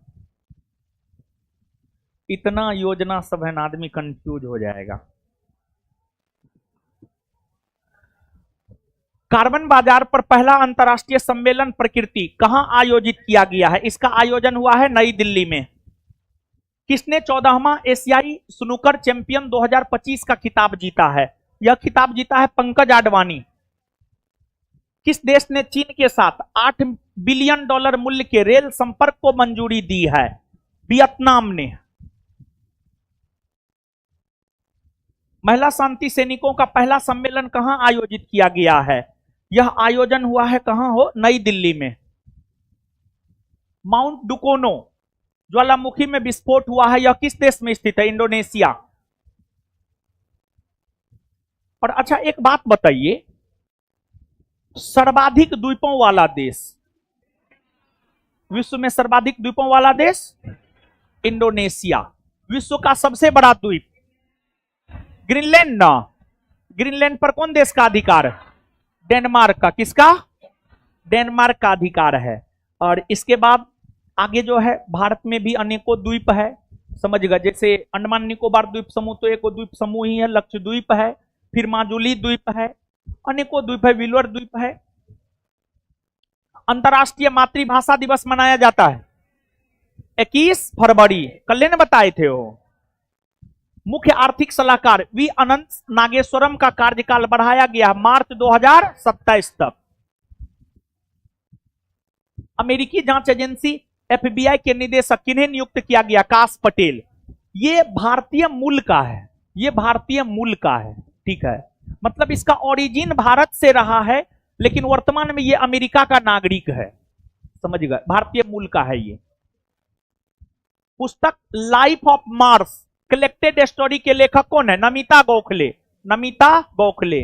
इतना योजना सब है ना, आदमी कंफ्यूज हो जाएगा। कार्बन बाजार पर पहला अंतर्राष्ट्रीय सम्मेलन प्रकृति कहां आयोजित किया गया है? इसका आयोजन हुआ है नई दिल्ली में। किसने 14वां एशियाई स्नूकर चैंपियन 2025 का खिताब जीता है? यह खिताब जीता है पंकज आडवाणी। किस देश ने चीन के साथ $8 बिलियन मूल्य के रेल संपर्क को मंजूरी दी है? वियतनाम ने। महिला शांति सैनिकों का पहला सम्मेलन कहां आयोजित किया गया है? यह आयोजन हुआ है कहां हो? नई दिल्ली में। माउंट डुकोनो ज्वालामुखी में विस्फोट हुआ है, यह किस देश में स्थित है? इंडोनेशिया। और अच्छा एक बात बताइए, सर्वाधिक द्वीपों वाला देश, विश्व में सर्वाधिक द्वीपों वाला देश इंडोनेशिया। विश्व का सबसे बड़ा द्वीप ग्रीनलैंड ना। ग्रीनलैंड पर कौन देश का अधिकार है? डेनमार्क का। किसका? डेनमार्क का अधिकार है। और इसके बाद आगे जो है भारत में भी अनेकों द्वीप है, समझ गए। जैसे अंडमान निकोबार द्वीप समूह तो एक द्वीप समूह ही है, लक्षद्वीप है, फिर माजुली द्वीप है, अनेकों द्वीप है, विलवर द्वीप है। अंतर्राष्ट्रीय मातृभाषा दिवस मनाया जाता है 21 फरवरी। कल ने बताए थे वो। मुख्य आर्थिक सलाहकार वी अनंत नागेश्वरम का कार्यकाल बढ़ाया गया मार्च 2027 तक। अमेरिकी जांच एजेंसी FBI के निदेशक किन्हें नियुक्त किया गया? काश पटेल। ये भारतीय मूल का है, ये भारतीय मूल का है, ठीक है। मतलब इसका ओरिजिन भारत से रहा है, लेकिन वर्तमान में ये अमेरिका का नागरिक है, समझ गए। भारतीय मूल का है ये। पुस्तक life of Mars collected story के लेखक कौन है? नमिता गोखले। नमिता गोखले।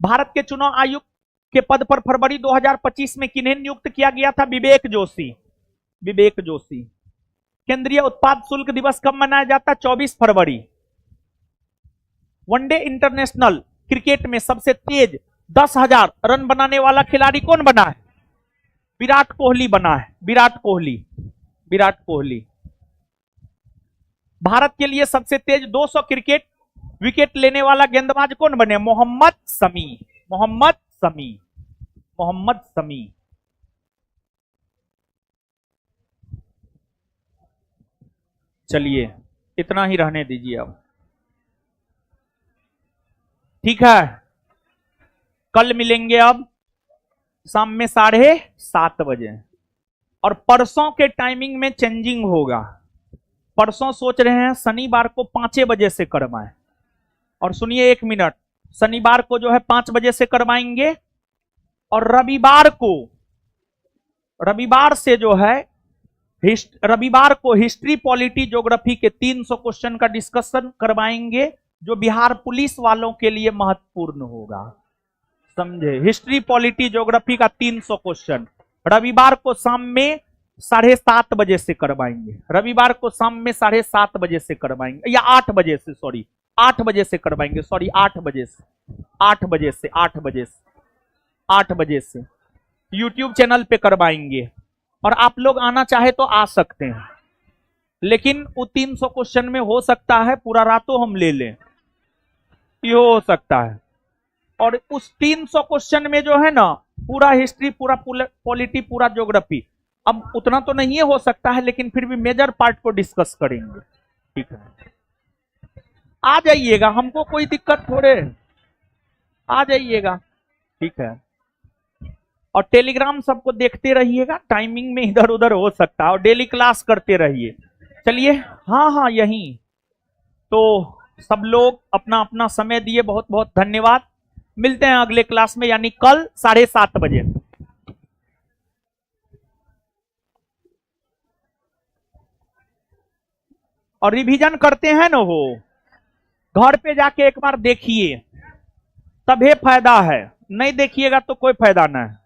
भारत के चुनाव आयुक्त के पद पर फरवरी 2025 में किन्हें नियुक्त किया गया था? विवेक जोशी। विवेक जोशी। केंद्रीय उत्पाद शुल्क दिवस कब मनाया जाता है? 24 फरवरी। वनडे इंटरनेशनल क्रिकेट में सबसे तेज 10,000 रन बनाने वाला खिलाड़ी कौन बना है? विराट कोहली बना है। विराट कोहली। विराट कोहली। भारत के लिए सबसे तेज 200 क्रिकेट विकेट लेने वाला गेंदबाज कौन बने? मोहम्मद शमी। मोहम्मद शमी। मोहम्मद शमी। चलिए इतना ही रहने दीजिए अब, ठीक है। कल मिलेंगे अब शाम में 7:30 बजे। और परसों के टाइमिंग में चेंजिंग होगा। परसों सोच रहे हैं शनिवार को 5 बजे से करवाएं। और सुनिए 1 मिनट, शनिवार को जो है 5 बजे से करवाएंगे। और रविवार से जो है रविवार को हिस्ट्री, पॉलिटी, ज्योग्राफी के 300 क्वेश्चन का डिस्कशन करवाएंगे, जो बिहार पुलिस वालों के लिए महत्वपूर्ण होगा, समझे। हिस्ट्री, पॉलिटी, ज्योग्राफी का 300 क्वेश्चन रविवार को शाम में 7:30 बजे से करवाएंगे। रविवार को शाम में 7:30 बजे से करवाएंगे, या 8 बजे से, सॉरी 8 बजे से करवाएंगे, सॉरी 8 बजे से, 8 बजे से, 8 बजे से, 8 बजे से यूट्यूब चैनल पे करवाएंगे। और आप लोग आना चाहे तो आ सकते हैं, लेकिन वो 300 क्वेश्चन में हो सकता है पूरा रातों हम ले लें, ये हो सकता है। और उस 300 क्वेश्चन में जो है ना, पूरा हिस्ट्री, पूरा पॉलिटी, पूरा ज्योग्राफी, अब उतना तो नहीं हो सकता है, लेकिन फिर भी मेजर पार्ट को डिस्कस करेंगे, ठीक है। आ जाइएगा, हमको कोई दिक्कत थोड़े, आ जाइएगा, ठीक है। और टेलीग्राम सबको देखते रहिएगा, टाइमिंग में इधर उधर हो सकता है, और डेली क्लास करते रहिए। चलिए, हाँ यही तो सब लोग अपना अपना समय दिए, बहुत बहुत धन्यवाद। मिलते हैं अगले क्लास में, यानी कल 7:30 बजे। और रिवीजन करते हैं ना, वो घर पे जाके एक बार देखिए, तभी फायदा है, नहीं देखिएगा तो कोई फायदा ना है।